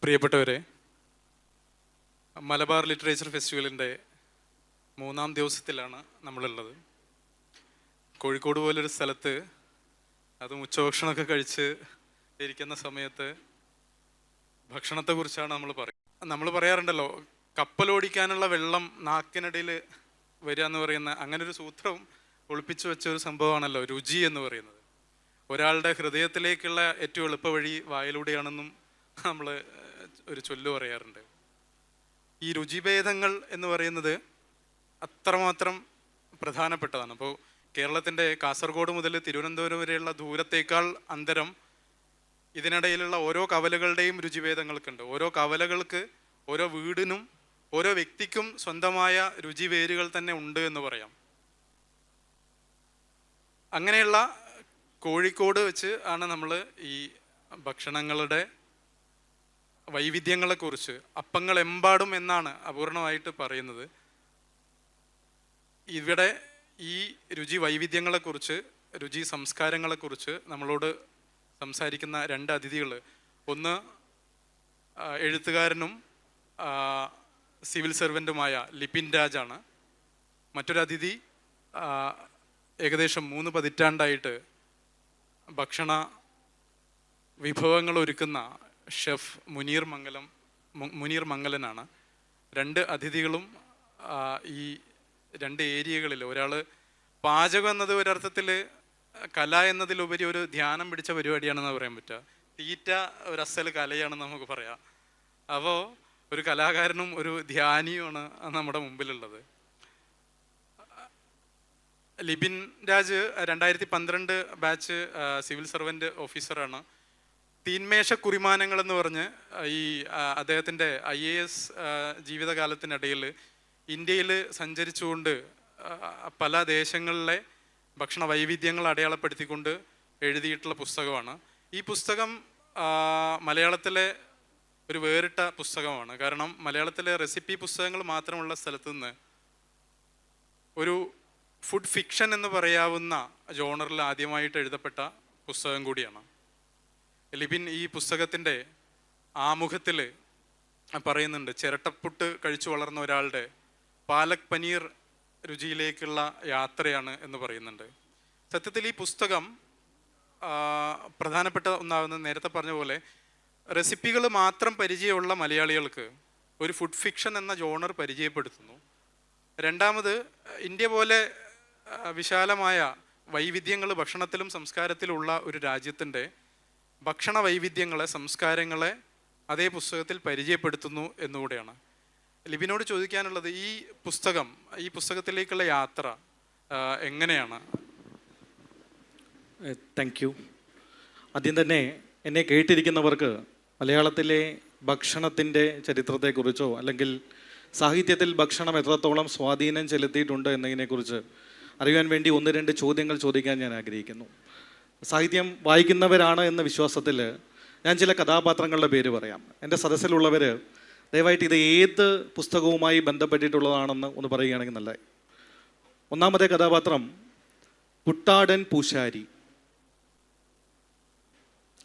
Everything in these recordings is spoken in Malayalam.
പ്രിയപ്പെട്ടവരെ, മലബാർ ലിറ്ററേച്ചർ ഫെസ്റ്റിവലിൻ്റെ 3-ാം ദിവസത്തിലാണ് നമ്മളുള്ളത്. കോഴിക്കോട് പോലൊരു സ്ഥലത്ത് അതും ഉച്ചഭക്ഷണമൊക്കെ കഴിച്ച് ഇരിക്കുന്ന സമയത്ത് ഭക്ഷണത്തെക്കുറിച്ചാണ് നമ്മൾ പറയാറുണ്ടല്ലോ, കപ്പലോടിക്കാനുള്ള വെള്ളം നാക്കിനിടയിൽ വരിക എന്ന് പറയുന്ന അങ്ങനെ ഒരു സൂത്രം ഒളിപ്പിച്ചു വെച്ച ഒരു സംഭവമാണല്ലോ രുചി എന്ന് പറയുന്നത്. ഒരാളുടെ ഹൃദയത്തിലേക്കുള്ള ഏറ്റവും എളുപ്പ വഴി വായിലൂടെയാണെന്നും നമ്മൾ ഒരു ചൊല്ലു പറയാറുണ്ട്. ഈ രുചിഭേദങ്ങൾ എന്ന് പറയുന്നത് അത്രമാത്രം പ്രധാനപ്പെട്ടതാണ്. അപ്പോൾ കേരളത്തിൻ്റെ കാസർഗോഡ് മുതൽ തിരുവനന്തപുരം വരെയുള്ള ദൂരത്തേക്കാൾ അന്തരം ഇതിനിടയിലുള്ള ഓരോ കവലകളുടെയും രുചിഭേദങ്ങൾക്കുണ്ട്. ഓരോ കവലകൾക്ക്, ഓരോ വീടിനും, ഓരോ വ്യക്തിക്കും സ്വന്തമായ രുചിവേരുകൾ തന്നെ ഉണ്ട് എന്ന് പറയാം. അങ്ങനെയുള്ള കോഴിക്കോട് വെച്ച് ആണ് നമ്മൾ ഈ ഭക്ഷണങ്ങളുടെ വൈവിധ്യങ്ങളെക്കുറിച്ച്, അപ്പങ്ങൾ എമ്പാടും എന്നാണ് അപൂർണമായിട്ട് പറയുന്നത്. ഇവിടെ ഈ രുചി വൈവിധ്യങ്ങളെക്കുറിച്ച്, രുചി സംസ്കാരങ്ങളെക്കുറിച്ച് നമ്മളോട് സംസാരിക്കുന്ന 2 അതിഥികൾ, ഒന്ന് എഴുത്തുകാരനും സിവിൽ സർവൻറ്റുമായ ലിപിൻ രാജാണ്. മറ്റൊരു അതിഥി ഏകദേശം 3 പതിറ്റാണ്ടായിട്ട് ഭക്ഷണ വിഭവങ്ങൾ ഒരുക്കുന്ന ഷെഫ് മുനീർ മംഗലനാണ്. 2 അതിഥികളും ഈ 2 ഏരിയകളിൽ, ഒരാൾ പാചകം എന്നത് ഒരർത്ഥത്തിൽ കല എന്നതിലുപരി ഒരു ധ്യാനം പിടിച്ച പരിപാടിയാണെന്ന് പറയാൻ പറ്റുക. തീറ്റ ഒരു അസൽ കലയാണെന്ന് നമുക്ക് പറയാം. അപ്പോൾ ഒരു കലാകാരനും ഒരു ധ്യാനിയുമാണ് നമ്മുടെ മുമ്പിലുള്ളത്. Lipin Raj 2012 batch civil servant ഓഫീസറാണ്. തീന്മേശ കുറിമാനങ്ങൾ എന്ന് പറഞ്ഞ് ഈ അദ്ദേഹത്തിൻ്റെ IAS ജീവിതകാലത്തിനിടയിൽ ഇന്ത്യയിൽ സഞ്ചരിച്ചുകൊണ്ട് പല ദേശങ്ങളിലെ ഭക്ഷണ വൈവിധ്യങ്ങൾ അടയാളപ്പെടുത്തിക്കൊണ്ട് എഴുതിയിട്ടുള്ള പുസ്തകമാണ്. ഈ പുസ്തകം മലയാളത്തിലെ ഒരു വേറിട്ട പുസ്തകമാണ്. കാരണം മലയാളത്തിലെ റെസിപ്പി പുസ്തകങ്ങൾ മാത്രമുള്ള സ്ഥലത്തു നിന്ന് ഒരു ഫുഡ് ഫിക്ഷൻ എന്ന് പറയാവുന്ന ജോണറിൽ ആദ്യമായിട്ട് എഴുതപ്പെട്ട പുസ്തകം കൂടിയാണ്. ലിപിൻ ഈ പുസ്തകത്തിൻ്റെ ആമുഖത്തിൽ പറയുന്നുണ്ട്, ചിരട്ടപ്പുട്ട് കഴിച്ചു വളർന്ന ഒരാളുടെ പാലക് പനീർ രുചിയിലേക്കുള്ള യാത്രയാണ് എന്ന് പറയുന്നുണ്ട്. സത്യത്തിൽ ഈ പുസ്തകം പ്രധാനപ്പെട്ട ഒന്നാകുന്നത്, നേരത്തെ പറഞ്ഞ പോലെ റെസിപ്പികൾ മാത്രം പരിചയമുള്ള മലയാളികൾക്ക് ഒരു ഫുഡ് ഫിക്ഷൻ എന്ന ജോണർ പരിചയപ്പെടുത്തുന്നു. രണ്ടാമത്, ഇന്ത്യ പോലെ വിശാലമായ വൈവിധ്യങ്ങൾ ഭക്ഷണത്തിലും സംസ്കാരത്തിലുള്ള ഒരു രാജ്യത്തിൻ്റെ ഭക്ഷണ വൈവിധ്യങ്ങളെ, സംസ്കാരങ്ങളെ അതേ പുസ്തകത്തിൽ പരിചയപ്പെടുത്തുന്നു എന്നുകൂടെയാണ്. ലിപിനോട് ചോദിക്കാനുള്ളത്, ഈ പുസ്തകത്തിലേക്കുള്ള യാത്ര എങ്ങനെയാണ്? Thank you. ആദ്യം തന്നെ എന്നെ കേട്ടിരിക്കുന്നവർക്ക് മലയാളത്തിലെ ഭക്ഷണത്തിൻ്റെ ചരിത്രത്തെക്കുറിച്ചോ അല്ലെങ്കിൽ സാഹിത്യത്തിൽ ഭക്ഷണം എത്രത്തോളം സ്വാധീനം ചെലുത്തിയിട്ടുണ്ട് എന്നതിനെക്കുറിച്ച് അറിയാൻ വേണ്ടി 1-2 ചോദ്യങ്ങൾ ചോദിക്കാൻ ഞാൻ ആഗ്രഹിക്കുന്നു. സാഹിത്യം വായിക്കുന്നവരാണ് എന്ന വിശ്വാസത്തിൽ ഞാൻ ചില കഥാപാത്രങ്ങളുടെ പേര് പറയാം. എൻ്റെ സദസ്സിലുള്ളവർ ദയവായിട്ട് ഇത് ഏത് പുസ്തകവുമായി ബന്ധപ്പെട്ടിട്ടുള്ളതാണെന്ന് ഒന്ന് പറയുകയാണെങ്കിൽ നല്ലതായി. 1-ാമത്തെ കഥാപാത്രം കുട്ടാടൻ പൂശാരി.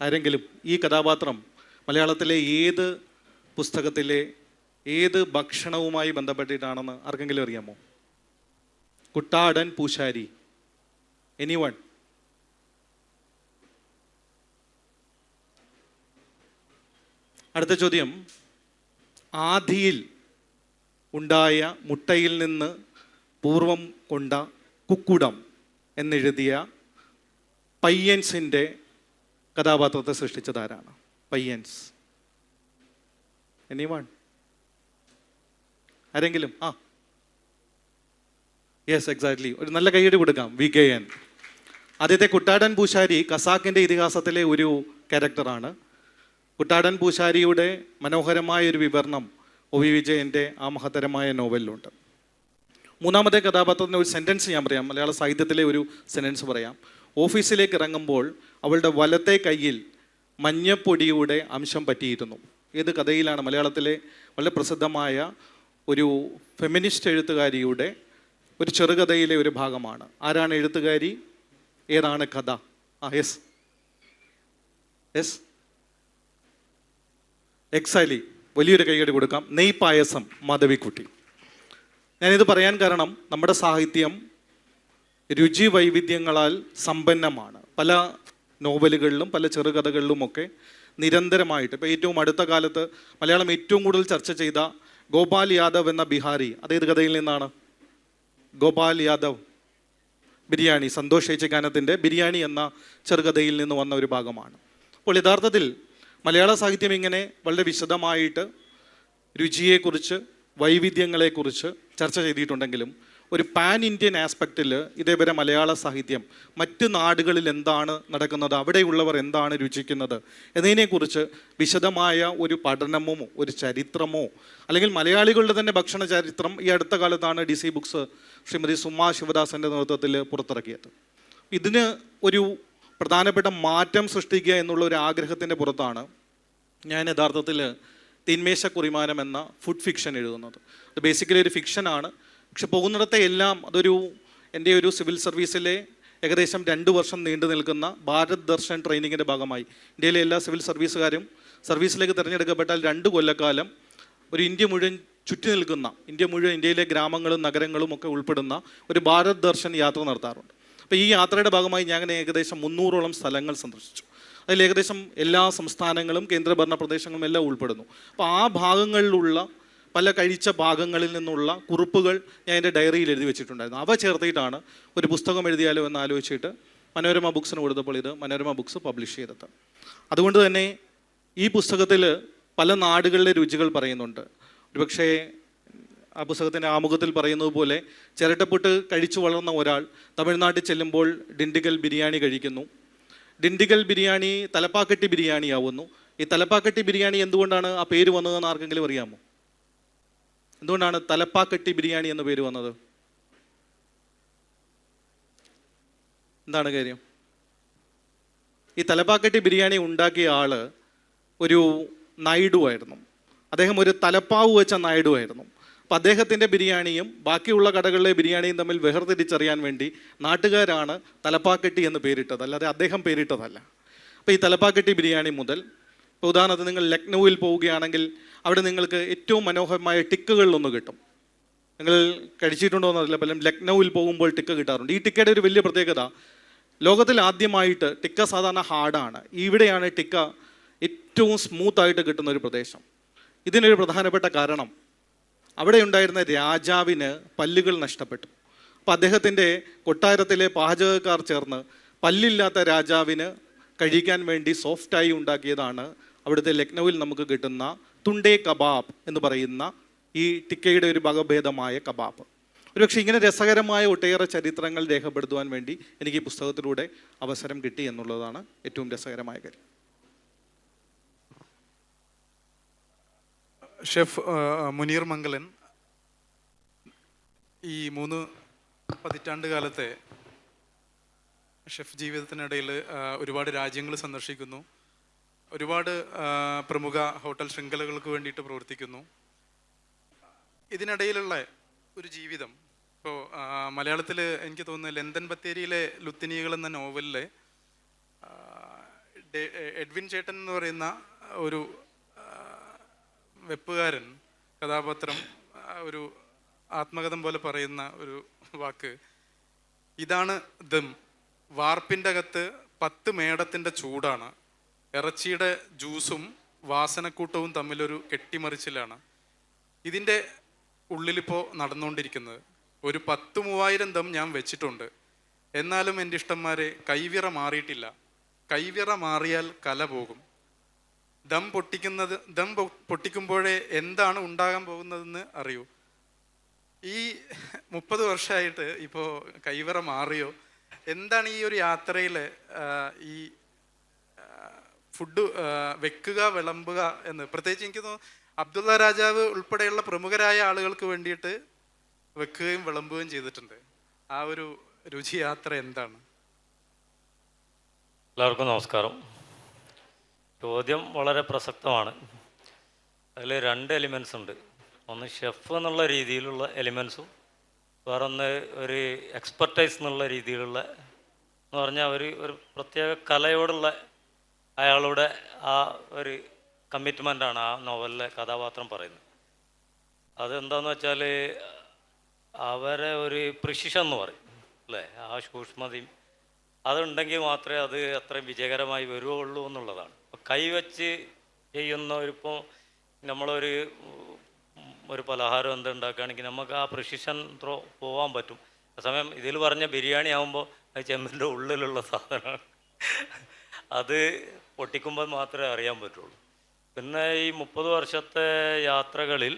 ആരെങ്കിലും ഈ കഥാപാത്രം മലയാളത്തിലെ ഏത് പുസ്തകത്തിലെ ഏത് ഭക്ഷണവുമായി ബന്ധപ്പെട്ടിട്ടാണെന്ന് ആർക്കെങ്കിലും അറിയാമോ? കുട്ടാടൻ പൂശാരി. എനിവൺ? അടുത്ത ചോദ്യം, ആദിയിൽ ഉണ്ടായ മുട്ടയിൽ നിന്ന് പൂർവം കൊണ്ട കുക്കുടം എന്നെഴുതിയ പയ്യൻസിൻ്റെ കഥാപാത്രത്തെ സൃഷ്ടിച്ചതാരാണ്? പയ്യൻസ്. എനിവൺ? ആരെങ്കിലും? Yes, exactly. ഒരു നല്ല കൈയ്യടി കൊടുക്കാം. VKN. ആദ്യത്തെ കുട്ടാടൻ പൂശാരി ഖസാക്കിൻ്റെ ഇതിഹാസത്തിലെ ഒരു ക്യാരക്ടറാണ്. കുട്ടാടൻ പൂശാരിയുടെ മനോഹരമായ ഒരു വിവരണം OV വിജയൻ്റെ ആ മഹത്തരമായ നോവലിലുണ്ട്. 3-ാമത്തെ കഥാപാത്രത്തിൻ്റെ ഒരു സെൻറ്റൻസ് ഞാൻ പറയാം, മലയാള സാഹിത്യത്തിലെ ഒരു സെൻറ്റൻസ് പറയാം. ഓഫീസിലേക്ക് ഇറങ്ങുമ്പോൾ അവളുടെ വലത്തെ കയ്യിൽ മഞ്ഞപ്പൊടിയുടെ അംശം പറ്റിയിരുന്നു. ഏത് കഥയിലാണ്? മലയാളത്തിലെ വളരെ പ്രസിദ്ധമായ ഒരു ഫെമിനിസ്റ്റ് എഴുത്തുകാരിയുടെ ഒരു ചെറുകഥയിലെ ഒരു ഭാഗമാണ്. ആരാണ് എഴുത്തുകാരി? ഏതാണ് കഥ? യെസ് എക്സാലി, വലിയൊരു കൈയടി കൊടുക്കാം. നെയ് പായസം, മാധവിക്കുട്ടി. ഞാനിത് പറയാൻ കാരണം നമ്മുടെ സാഹിത്യം രുചി വൈവിധ്യങ്ങളാൽ സമ്പന്നമാണ്. പല നോവലുകളിലും പല ചെറുകഥകളിലുമൊക്കെ നിരന്തരമായിട്ട്, ഇപ്പോൾ ഏറ്റവും അടുത്ത കാലത്ത് മലയാളം ഏറ്റവും കൂടുതൽ ചർച്ച ചെയ്ത ഗോപാൽ യാദവ് എന്ന ബിഹാരി, അതേത് കഥയിൽ നിന്നാണ്? ഗോപാൽ യാദവ് ബിരിയാണി, സന്തോഷ് ഏച്ചിക്കാനത്തിൻ്റെ ബിരിയാണി എന്ന ചെറുകഥയിൽ നിന്ന് വന്ന ഒരു ഭാഗമാണ്. അപ്പോൾ യഥാർത്ഥത്തിൽ മലയാള സാഹിത്യം ഇങ്ങനെ വളരെ വിശദമായിട്ട് രുചിയെക്കുറിച്ച് വൈവിധ്യങ്ങളെക്കുറിച്ച് ചർച്ച ചെയ്തിട്ടുണ്ടെങ്കിലും ഒരു പാൻ ഇന്ത്യൻ ആസ്പെക്റ്റിൽ ഇതേവരെ മലയാള സാഹിത്യം മറ്റ് നാടുകളിൽ എന്താണ് നടക്കുന്നത്, അവിടെയുള്ളവർ എന്താണ് രുചിക്കുന്നത് എന്നതിനെക്കുറിച്ച് വിശദമായ ഒരു പഠനമോ ഒരു ചരിത്രമോ, അല്ലെങ്കിൽ മലയാളികളുടെ തന്നെ ഭക്ഷണ ചരിത്രം ഈ അടുത്ത കാലത്താണ് DC ബുക്സ് ശ്രീമതി സുമാ ശിവദാസൻ്റെ നേതൃത്വത്തിൽ പുറത്തിറക്കിയത്. ഇതിന് ഒരു പ്രധാനപ്പെട്ട മാറ്റം സൃഷ്ടിക്കുക എന്നുള്ള ഒരു ആഗ്രഹത്തിൻ്റെ പുറത്താണ് ഞാൻ യഥാർത്ഥത്തിൽ തീന്മേശ കുറിമാനം എന്ന ഫുഡ് ഫിക്ഷൻ എഴുതുന്നത്. അത് ബേസിക്കലി ഒരു ഫിക്ഷനാണ്. പക്ഷെ പോകുന്നിടത്തെ എല്ലാം അതൊരു എൻ്റെ ഒരു സിവിൽ സർവീസിലെ ഏകദേശം 2 വർഷം നീണ്ടു നിൽക്കുന്ന ഭാരത് ദർശൻ ട്രെയിനിങ്ങിൻ്റെ ഭാഗമായി ഇന്ത്യയിലെ എല്ലാ സിവിൽ സർവീസുകാരും സർവീസിലേക്ക് തിരഞ്ഞെടുക്കപ്പെട്ടാൽ 2 കൊല്ലക്കാലം ഒരു ഇന്ത്യ മുഴുവൻ ചുറ്റി നിൽക്കുന്ന, ഇന്ത്യയിലെ ഗ്രാമങ്ങളും നഗരങ്ങളും ഒക്കെ ഉൾപ്പെടുന്ന ഒരു ഭാരത് ദർശൻ യാത്ര നടത്താറുണ്ട്. അപ്പോൾ ഈ യാത്രയുടെ ഭാഗമായി ഞാൻ ഏകദേശം 300ഓളം സ്ഥലങ്ങൾ സന്ദർശിച്ചു. അതിൽ ഏകദേശം എല്ലാ സംസ്ഥാനങ്ങളും കേന്ദ്രഭരണ പ്രദേശങ്ങളും എല്ലാം ഉൾപ്പെടുന്നു. അപ്പോൾ ആ ഭാഗങ്ങളിലുള്ള പല കഴിച്ച ഭാഗങ്ങളിൽ നിന്നുള്ള കുറിപ്പുകൾ ഞാൻ എൻ്റെ ഡയറിയിൽ എഴുതി വെച്ചിട്ടുണ്ടായിരുന്നു. അവ ചേർത്തിട്ടാണ് ഒരു പുസ്തകം എഴുതിയാലോ എന്ന് ആലോചിച്ചിട്ട് മനോരമ ബുക്സിന് കൊടുത്തപ്പോൾ ഇത് മനോരമ ബുക്സ് പബ്ലിഷ് ചെയ്തത്. അതുകൊണ്ട് തന്നെ ഈ പുസ്തകത്തിൽ പല നാടുകളിലെ രുചികൾ പറയുന്നുണ്ട്. ഒരുപക്ഷേ ആ പുസ്തകത്തിൻ്റെ ആമുഖത്തിൽ പറയുന്നത് പോലെ ചിരട്ടപ്പുട്ട് കഴിച്ചു വളർന്ന ഒരാൾ തമിഴ്നാട്ടിൽ ചെല്ലുമ്പോൾ ഡിണ്ടിഗൽ ബിരിയാണി കഴിക്കുന്നു. ഡിണ്ടിഗൽ ബിരിയാണി തലപ്പാക്കട്ടി ബിരിയാണി ആവുന്നു. ഈ തലപ്പാക്കട്ടി ബിരിയാണി എന്തുകൊണ്ടാണ് ആ പേര് വന്നതെന്ന് ആർക്കെങ്കിലും അറിയാമോ? എന്തുകൊണ്ടാണ് തലപ്പാക്കട്ടി ബിരിയാണി എന്ന പേര് വന്നത്? എന്താണ് കാര്യം? ഈ തലപ്പാക്കട്ടി ബിരിയാണി ഉണ്ടാക്കിയ ആള് ഒരു നായിഡു ആയിരുന്നു. അദ്ദേഹം ഒരു തലപ്പാവ് വെച്ച നായിഡു ആയിരുന്നു. അപ്പം അദ്ദേഹത്തിൻ്റെ ബിരിയാണിയും ബാക്കിയുള്ള കടകളിലെ ബിരിയാണിയും തമ്മിൽ വേർതിരിച്ചറിയാൻ വേണ്ടി നാട്ടുകാരാണ് തലപ്പാക്കട്ടി എന്ന് പേരിട്ടത്, അല്ലാതെ അദ്ദേഹം പേരിട്ടതല്ല. അപ്പോൾ ഈ തലപ്പാക്കട്ടി ബിരിയാണി മുതൽ, ഇപ്പോൾ ഉദാഹരണത്തിന് നിങ്ങൾ ലക്നൗവിൽ പോവുകയാണെങ്കിൽ അവിടെ നിങ്ങൾക്ക് ഏറ്റവും മനോഹരമായ ടിക്കുകളിലൊന്ന് കിട്ടും. നിങ്ങൾ കഴിച്ചിട്ടുണ്ടോ എന്നറിയില്ല, പലരും ലക്നൗവിൽ പോകുമ്പോൾ ടിക്ക കിട്ടാറുണ്ട്. ഈ ടിക്കയുടെ ഒരു വലിയ പ്രത്യേകത, ലോകത്തിൽ ആദ്യമായിട്ട് ടിക്ക സാധാരണ ഹാർഡാണ്, ഇവിടെയാണ് ടിക്ക ഏറ്റവും സ്മൂത്തായിട്ട് കിട്ടുന്ന ഒരു പ്രദേശം. ഇതിനൊരു പ്രധാനപ്പെട്ട കാരണം അവിടെ ഉണ്ടായിരുന്ന രാജാവിന് പല്ലുകൾ നഷ്ടപ്പെട്ടു. അപ്പോൾ അദ്ദേഹത്തിൻ്റെ കൊട്ടാരത്തിലെ പാചകക്കാർ ചേർന്ന് പല്ലില്ലാത്ത രാജാവിന് കഴിക്കാൻ വേണ്ടി സോഫ്റ്റായി ഉണ്ടാക്കിയതാണ് അവിടുത്തെ ലക്നൗവിൽ നമുക്ക് കിട്ടുന്ന തുണ്ടേ കബാബ് എന്ന് പറയുന്ന ഈ ടിക്കയുടെ ഒരു വകഭേദമായ കബാബ്. ഒരുപക്ഷെ ഇങ്ങനെ രസകരമായ ഒട്ടേറെ ചരിത്രങ്ങൾ രേഖപ്പെടുത്തുവാൻ വേണ്ടി എനിക്ക് ഈ പുസ്തകത്തിലൂടെ അവസരം കിട്ടി എന്നുള്ളതാണ് ഏറ്റവും രസകരമായ കാര്യം. ഷെഫ് മുനീർ മംഗലൻ ഈ 3 പതിറ്റാണ്ട് കാലത്തെ ഷെഫ് ജീവിതത്തിനിടയിൽ ഒരുപാട് രാജ്യങ്ങൾ സന്ദർശിക്കുന്നു, ഒരുപാട് പ്രമുഖ ഹോട്ടൽ ശൃംഖലകൾക്ക് വേണ്ടിയിട്ട് പ്രവർത്തിക്കുന്നു. ഇതിനിടയിലുള്ള ഒരു ജീവിതം ഇപ്പോൾ മലയാളത്തിൽ എനിക്ക് തോന്നുന്നു ലണ്ടൻ ബത്തേരിയിലെ ലുത്തിനികൾ എന്ന നോവലിലെ എഡ്വിൻ ചേട്ടൻ എന്ന് പറയുന്ന ഒരു വെപ്പുകാരൻ കഥാപാത്രം ഒരു ആത്മകഥം പോലെ പറയുന്ന ഒരു വാക്ക് ഇതാണ്: ദം വാർപ്പിൻ്റെ അകത്ത് 10 മേടത്തിൻ്റെ ചൂടാണ്, ഇറച്ചിയുടെ ജ്യൂസും വാസനക്കൂട്ടവും തമ്മിലൊരു കെട്ടിമറിച്ചിലാണ് ഇതിൻ്റെ ഉള്ളിലിപ്പോൾ നടന്നുകൊണ്ടിരിക്കുന്നത്. ഒരു 10,000 ദം ഞാൻ വെച്ചിട്ടുണ്ട്, എന്നാലും എൻ്റെ ഇഷ്ടന്മാരെ കൈവിറ മാറിയിട്ടില്ല. കൈവിറ മാറിയാൽ കല പോകും. ദം പൊട്ടിക്കുമ്പോഴേ എന്താണ് ഉണ്ടാകാൻ പോകുന്നതെന്ന് അറിയൂ. ഈ 30 വർഷമായിട്ട് ഇപ്പോൾ കൈവിറ മാറിയോ? എന്താണ് ഈ ഒരു യാത്രയിൽ ഈ ഫുഡ് വെക്കുക വിളമ്പുക എന്ന്? പ്രത്യേകിച്ച് എനിക്ക് തോന്നുന്നു അബ്ദുള്ള രാജാവ് ഉൾപ്പെടെയുള്ള പ്രമുഖരായ ആളുകൾക്ക് വേണ്ടിയിട്ട് വെക്കുകയും വിളമ്പുകയും ചെയ്തിട്ടുണ്ട്. ആ ഒരു രുചി യാത്ര എന്താണ്? എല്ലാവർക്കും നമസ്കാരം. ചോദ്യം വളരെ പ്രസക്തമാണ്. അതിൽ 2 എലിമെൻറ്റ്സ് ഉണ്ട്. ഒന്ന് ഷെഫ് എന്നുള്ള രീതിയിലുള്ള എലിമെൻസും, വേറൊന്ന് ഒരു എക്സ്പെർട്ടൈസ് എന്നുള്ള രീതിയിലുള്ള, എന്ന് പറഞ്ഞാൽ ഒരു പ്രത്യേക കലയോടുള്ള അയാളുടെ ആ ഒരു കമ്മിറ്റ്മെൻ്റാണ് ആ നോവലിലെ കഥാപാത്രം പറയുന്നത്. അതെന്താണെന്ന് വെച്ചാൽ അവരെ ഒരു പ്രിസിഷൻ എന്ന് പറയും അല്ലേ, ആ സൂക്ഷ്മതയും അതുണ്ടെങ്കിൽ മാത്രമേ അത് അത്രയും വിജയകരമായി വരുവുള്ളൂ എന്നുള്ളതാണ്. ഇപ്പോൾ കൈവച്ച് ചെയ്യുന്നവരിപ്പോൾ നമ്മളൊരു പലഹാരം എന്തുണ്ടാക്കുകയാണെങ്കിൽ നമുക്ക് ആ പ്രിസിഷൻ ത്രോ പോകാൻ പറ്റും. അതേസമയം ഇതിൽ പറഞ്ഞ ബിരിയാണി ആകുമ്പോൾ അത് ചെമ്പിൻ്റെ ഉള്ളിലുള്ള സാധനമാണ്, അത് പൊട്ടിക്കുമ്പോൾ മാത്രമേ അറിയാൻ പറ്റുള്ളൂ. പിന്നെ ഈ 30 വർഷത്തെ യാത്രകളിൽ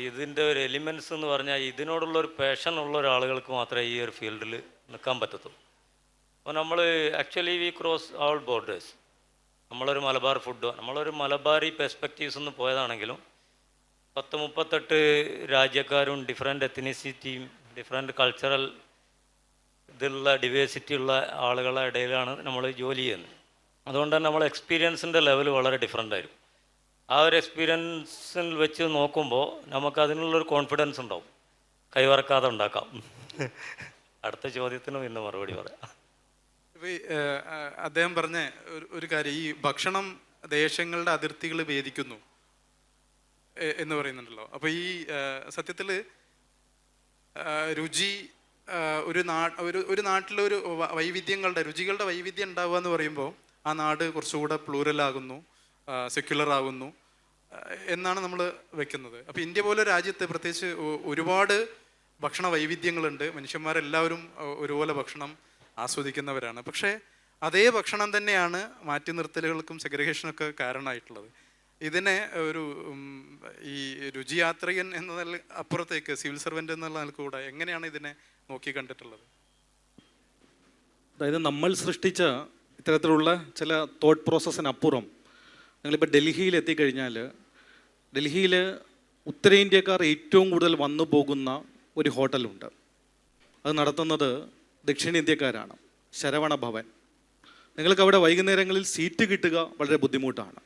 ഇതിൻ്റെ ഒരു എലിമെൻറ്റ്സ് എന്ന് പറഞ്ഞാൽ ഇതിനോടുള്ളൊരു പാഷൻ ഉള്ള ഒരാളുകൾക്ക് മാത്രമേ ഈ ഒരു ഫീൽഡിൽ നിൽക്കാൻ പറ്റത്തുള്ളൂ. അപ്പോൾ നമ്മൾ actually we cross all borders. നമ്മളൊരു മലബാർ ഫുഡ്, നമ്മളൊരു മലബാറി പെർസ്പെക്റ്റീവ്സ് നിന്ന് പോയതാണെങ്കിലും 38 രാജ്യക്കാരും ഡിഫറെൻറ്റ് എത്നിസിറ്റിയും ഡിഫറെൻറ്റ് കൾച്ചറൽ ഇതിലുള്ള ഡിവേഴ്സിറ്റി ഉള്ള ആളുകളുടെ ഇടയിലാണ് നമ്മൾ ജോലി ചെയ്യുന്നത്. അതുകൊണ്ട് തന്നെ നമ്മൾ എക്സ്പീരിയൻസിൻ്റെ ലെവൽ വളരെ ഡിഫറെൻ്റ് ആയിരിക്കും. ആ ഒരു എക്സ്പീരിയൻസിൽ വെച്ച് നോക്കുമ്പോൾ നമുക്ക് അതിനുള്ളൊരു കോൺഫിഡൻസ് ഉണ്ടാവും, കൈവറക്കാതെ ഉണ്ടാക്കാം. അടുത്ത ചോദ്യത്തിനും ഇന്ന് മറുപടി പറയാം. ഇപ്പോൾ അദ്ദേഹം പറഞ്ഞ ഒരു കാര്യം, ഈ ഭക്ഷണം ദേശങ്ങളുടെ അതിർത്തികൾ ഭേദിക്കുന്നു എന്ന് പറയുന്നുണ്ടല്ലോ. അപ്പോൾ ഈ സത്യത്തിൽ രുചി ഒരു നാട്ടിലൊരു രുചികളുടെ വൈവിധ്യം ഉണ്ടാവുക എന്ന് പറയുമ്പോൾ ആ നാട് കുറച്ചുകൂടെ പ്ലൂറലാകുന്നു, സെക്യുലർ ആകുന്നു എന്നാണ് നമ്മൾ വെക്കുന്നത്. അപ്പോൾ ഇന്ത്യ പോലെ രാജ്യത്ത് പ്രത്യേകിച്ച് ഒരുപാട് ഭക്ഷണ വൈവിധ്യങ്ങളുണ്ട്. മനുഷ്യന്മാരെല്ലാവരും ഒരുപോലെ ഭക്ഷണം ആസ്വദിക്കുന്നവരാണ്. പക്ഷേ അതേ ഭക്ഷണം തന്നെയാണ് മാറ്റി നിർത്തലുകൾക്കും സെഗ്രിഗേഷനൊക്കെ കാരണമായിട്ടുള്ളത്. ഇതിനെ ഒരു ഈ രുചിയാത്രികൻ എന്ന അപ്പുറത്തേക്ക് സിവിൽ സർവൻ്റ് എന്നുള്ള നിലക്കൂടെ എങ്ങനെയാണ് ഇതിനെ നോക്കി കണ്ടിട്ടുള്ളത്? അതായത് നമ്മൾ സൃഷ്ടിച്ച ഇത്തരത്തിലുള്ള ചില തോട്ട് പ്രോസസ്സിനപ്പുറം നിങ്ങളിപ്പോൾ ഡൽഹിയിൽ എത്തിക്കഴിഞ്ഞാൽ ഡൽഹിയിൽ ഉത്തരേന്ത്യക്കാർ ഏറ്റവും കൂടുതൽ വന്നു പോകുന്ന ഒരു ഹോട്ടലുണ്ട്. അത് നടത്തുന്നത് ദക്ഷിണേന്ത്യക്കാരാണ്, ശരവണ ഭവൻ. നിങ്ങൾക്ക് അവിടെ വൈകുന്നേരങ്ങളിൽ സീറ്റ് കിട്ടുക വളരെ ബുദ്ധിമുട്ടാണ്.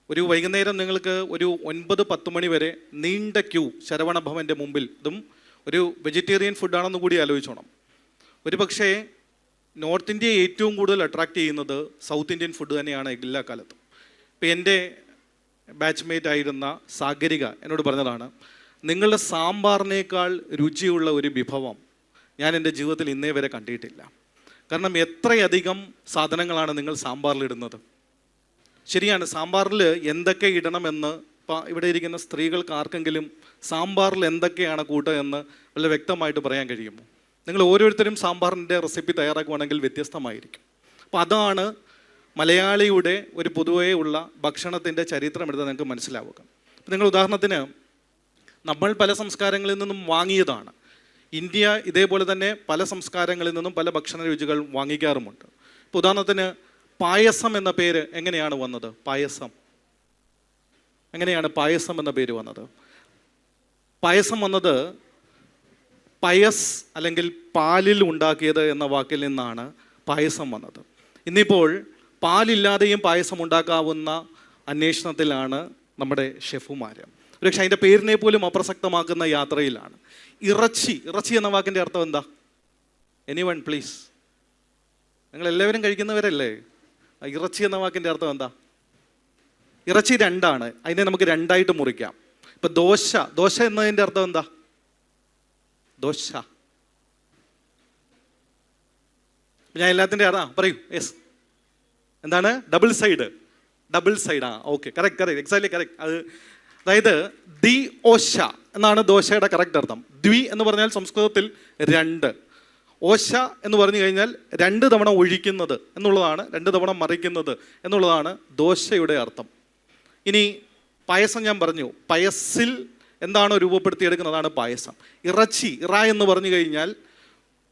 ഒരു വൈകുന്നേരം നിങ്ങൾക്ക് ഒരു 9-10 മണി വരെ നീണ്ട ക്യൂ ശരവണ ഭവൻ്റെ മുമ്പിൽ. ഇതും ഒരു വെജിറ്റേറിയൻ ഫുഡാണെന്ന് കൂടി ആലോചിച്ചോണം. ഒരു പക്ഷേ നോർത്ത് ഇന്ത്യയെ ഏറ്റവും കൂടുതൽ അട്രാക്റ്റ് ചെയ്യുന്നത് സൗത്ത് ഇന്ത്യൻ ഫുഡ് തന്നെയാണ് എല്ലാ കാലത്തും. ഇപ്പോൾ എൻ്റെ ബാച്ച്മേറ്റ് ആയിരുന്ന സാഗരിക എന്നോട് പറഞ്ഞതാണ്, നിങ്ങളുടെ സാമ്പാറിനേക്കാൾ രുചിയുള്ള ഒരു വിഭവം ഞാൻ എൻ്റെ ജീവിതത്തിൽ ഇന്നേ വരെ കണ്ടിട്ടില്ല. കാരണം എത്രയധികം സാധനങ്ങളാണ് നിങ്ങൾ സാമ്പാറിലിടുന്നത്. ശരിയാണ്, സാമ്പാറിൽ എന്തൊക്കെ ഇടണമെന്ന് ഇപ്പോൾ ഇവിടെ ഇരിക്കുന്ന സ്ത്രീകൾക്ക് ആർക്കെങ്കിലും സാമ്പാറിൽ എന്തൊക്കെയാണ് കൂട്ടുക എന്ന് വളരെ വ്യക്തമായിട്ട് പറയാൻ കഴിയുമോ? നിങ്ങൾ ഓരോരുത്തരും സാമ്പാറിൻ്റെ റെസിപ്പി തയ്യാറാക്കുകയാണെങ്കിൽ വ്യത്യസ്തമായിരിക്കും. അപ്പോൾ അതാണ് മലയാളിയുടെ ഒരു പൊതുവേ ഉള്ള ഭക്ഷണത്തിൻ്റെ ചരിത്രം എടുത്താൽ നിങ്ങൾക്ക് മനസ്സിലാവുക. അപ്പോൾ നിങ്ങൾ ഉദാഹരണത്തിന് നമ്മൾ പല സംസ്കാരങ്ങളിൽ നിന്നും വാങ്ങിയതാണ്. ഇന്ത്യ ഇതേപോലെ തന്നെ പല സംസ്കാരങ്ങളിൽ നിന്നും പല ഭക്ഷണ രുചികൾ വാങ്ങിക്കാറുമുണ്ട്. ഇപ്പോൾ ഉദാഹരണത്തിന് പായസം എന്ന പേര് എങ്ങനെയാണ് വന്നത്? എങ്ങനെയാണ് പായസം എന്ന പേര് വന്നത്? പായസം വന്നത് പയസ് അല്ലെങ്കിൽ പാലിൽ ഉണ്ടാക്കിയത് എന്ന വാക്കിൽ നിന്നാണ് പായസം വന്നത്. ഇന്നിപ്പോൾ പാലില്ലാതെയും പായസം ഉണ്ടാക്കാവുന്ന അന്വേഷണത്തിലാണ് നമ്മുടെ ഷെഫുമാർ. പക്ഷേ അതിൻ്റെ പേരിനെ പോലും അപ്രസക്തമാക്കുന്ന യാത്രയിലാണ്. ഇറച്ചി എന്ന വാക്കിൻ്റെ അർത്ഥം എന്താ? എനിവൺ പ്ലീസ്, നിങ്ങളെല്ലാവരും കഴിക്കുന്നവരല്ലേ? ഇറച്ചി എന്ന വാക്കിൻ്റെ അർത്ഥം എന്താ? ഇറച്ചി രണ്ടാണ്, അതിനെ നമുക്ക് രണ്ടായിട്ട് മുറിക്കാം. ഇപ്പം ദോശ എന്നതിൻ്റെ അർത്ഥം എന്താ? ദോശ. ഞാൻ എല്ലാത്തിൻ്റെ പറയൂ. യെസ്, എന്താണ്? Double side. Okay, correct, exactly correct. അതായത് ഓശ എന്നാണ് ദോശയുടെ കറക്റ്റ് അർത്ഥം. എന്ന് പറഞ്ഞാൽ സംസ്കൃതത്തിൽ 2, ഓശ എന്ന് പറഞ്ഞു കഴിഞ്ഞാൽ 2 തവണ ഒഴിക്കുന്നത് എന്നുള്ളതാണ്, 2 തവണ മറിക്കുന്നത് എന്നുള്ളതാണ് ദോശയുടെ അർത്ഥം. ഇനി പായസം ഞാൻ പറഞ്ഞു, പയസ്സിൽ എന്താണോ രൂപപ്പെടുത്തിയെടുക്കുന്നതാണ് പായസം. ഇറ എന്ന് പറഞ്ഞു കഴിഞ്ഞാൽ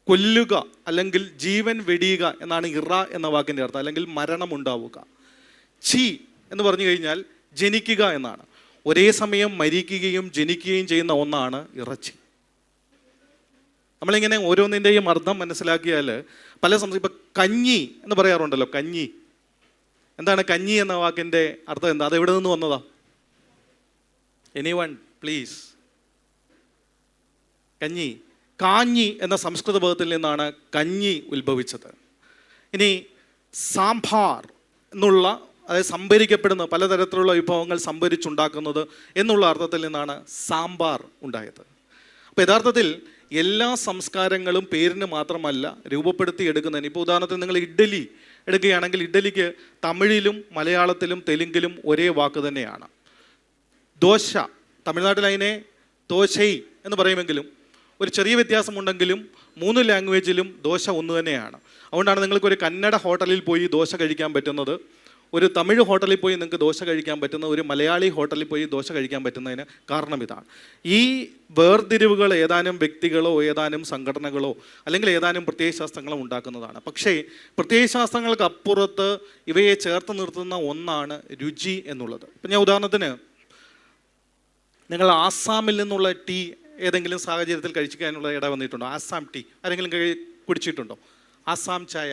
കൊല്ലുക അല്ലെങ്കിൽ ജീവൻ വെടിയുക എന്നാണ് ഇറ എന്ന വാക്കിൻ്റെ അർത്ഥം, അല്ലെങ്കിൽ മരണമുണ്ടാവുക. ചീ എന്ന് പറഞ്ഞു കഴിഞ്ഞാൽ ജനിക്കുക എന്നാണ്. ഒരേ സമയം മരിക്കുകയും ജനിക്കുകയും ചെയ്യുന്ന ഒന്നാണ് ഇറച്ചി. നമ്മളിങ്ങനെ ഓരോന്നിൻ്റെയും അർത്ഥം മനസ്സിലാക്കിയാൽ പല ഇപ്പം കഞ്ഞി എന്ന് പറയാറുണ്ടല്ലോ. കഞ്ഞി എന്താണ്? കഞ്ഞി എന്ന വാക്കിൻ്റെ അർത്ഥം എന്താ? അത് എവിടെ നിന്ന് വന്നതാ? Anyone please? കാഞ്ഞി എന്ന സംസ്കൃത പദത്തിൽ നിന്നാണ് കഞ്ഞി ഉത്ഭവിച്ചത്. ഇനി സാമ്പാർ എന്നുള്ള അതായത് സംഭരിക്കപ്പെടുന്ന പലതരത്തിലുള്ള വിഭവങ്ങൾ സംഭരിച്ചുണ്ടാക്കുന്നത് എന്നുള്ള അർത്ഥത്തിൽ നിന്നാണ് സാമ്പാർ ഉണ്ടായത്. അപ്പോൾ യഥാർത്ഥത്തിൽ എല്ലാ സംസ്കാരങ്ങളും പേരിന് മാത്രമല്ല രൂപപ്പെടുത്തി എടുക്കുന്നതിന്. ഇപ്പോൾ ഉദാഹരണത്തിന് നിങ്ങൾ ഇഡ്ഡലി എടുക്കുകയാണെങ്കിൽ ഇഡ്ഡലിക്ക് തമിഴിലും മലയാളത്തിലും തെലുങ്കിലും ഒരേ വാക്ക് തന്നെയാണ്. ദോശ, തമിഴ്നാട്ടിൽ അതിനെ ദോശൈ എന്ന് പറയുമെങ്കിലും ഒരു ചെറിയ വ്യത്യാസമുണ്ടെങ്കിലും 3 ലാംഗ്വേജിലും ദോശ ഒന്ന് തന്നെയാണ്. അതുകൊണ്ടാണ് നിങ്ങൾക്കൊരു കന്നഡ ഹോട്ടലിൽ പോയി ദോശ കഴിക്കാൻ പറ്റുന്നത്, ഒരു തമിഴ് ഹോട്ടലിൽ പോയി നിങ്ങൾക്ക് ദോശ കഴിക്കാൻ പറ്റുന്ന, ഒരു മലയാളി ഹോട്ടലിൽ പോയി ദോശ കഴിക്കാൻ പറ്റുന്നതിന് കാരണം ഇതാണ്. ഈ വേർതിരിവുകൾ ഏതാനും വ്യക്തികളോ ഏതാനും സംഘടനകളോ അല്ലെങ്കിൽ ഏതാനും പ്രത്യയശാസ്ത്രങ്ങളോ ഉണ്ടാക്കുന്നതാണ്. പക്ഷേ പ്രത്യയശാസ്ത്രങ്ങൾക്ക് അപ്പുറത്ത് ഇവയെ ചേർത്ത് നിർത്തുന്ന ഒന്നാണ് രുചി എന്നുള്ളത്. ഇപ്പം ഞാൻ ഉദാഹരണത്തിന്, നിങ്ങൾ ആസാമിൽ നിന്നുള്ള ടീ ഏതെങ്കിലും സാഹചര്യത്തിൽ കഴിക്കാനുള്ള ഇട വന്നിട്ടുണ്ടോ? ആസാം ടീ ആരെങ്കിലും കുടിച്ചിട്ടുണ്ടോ? ആസാം ചായ.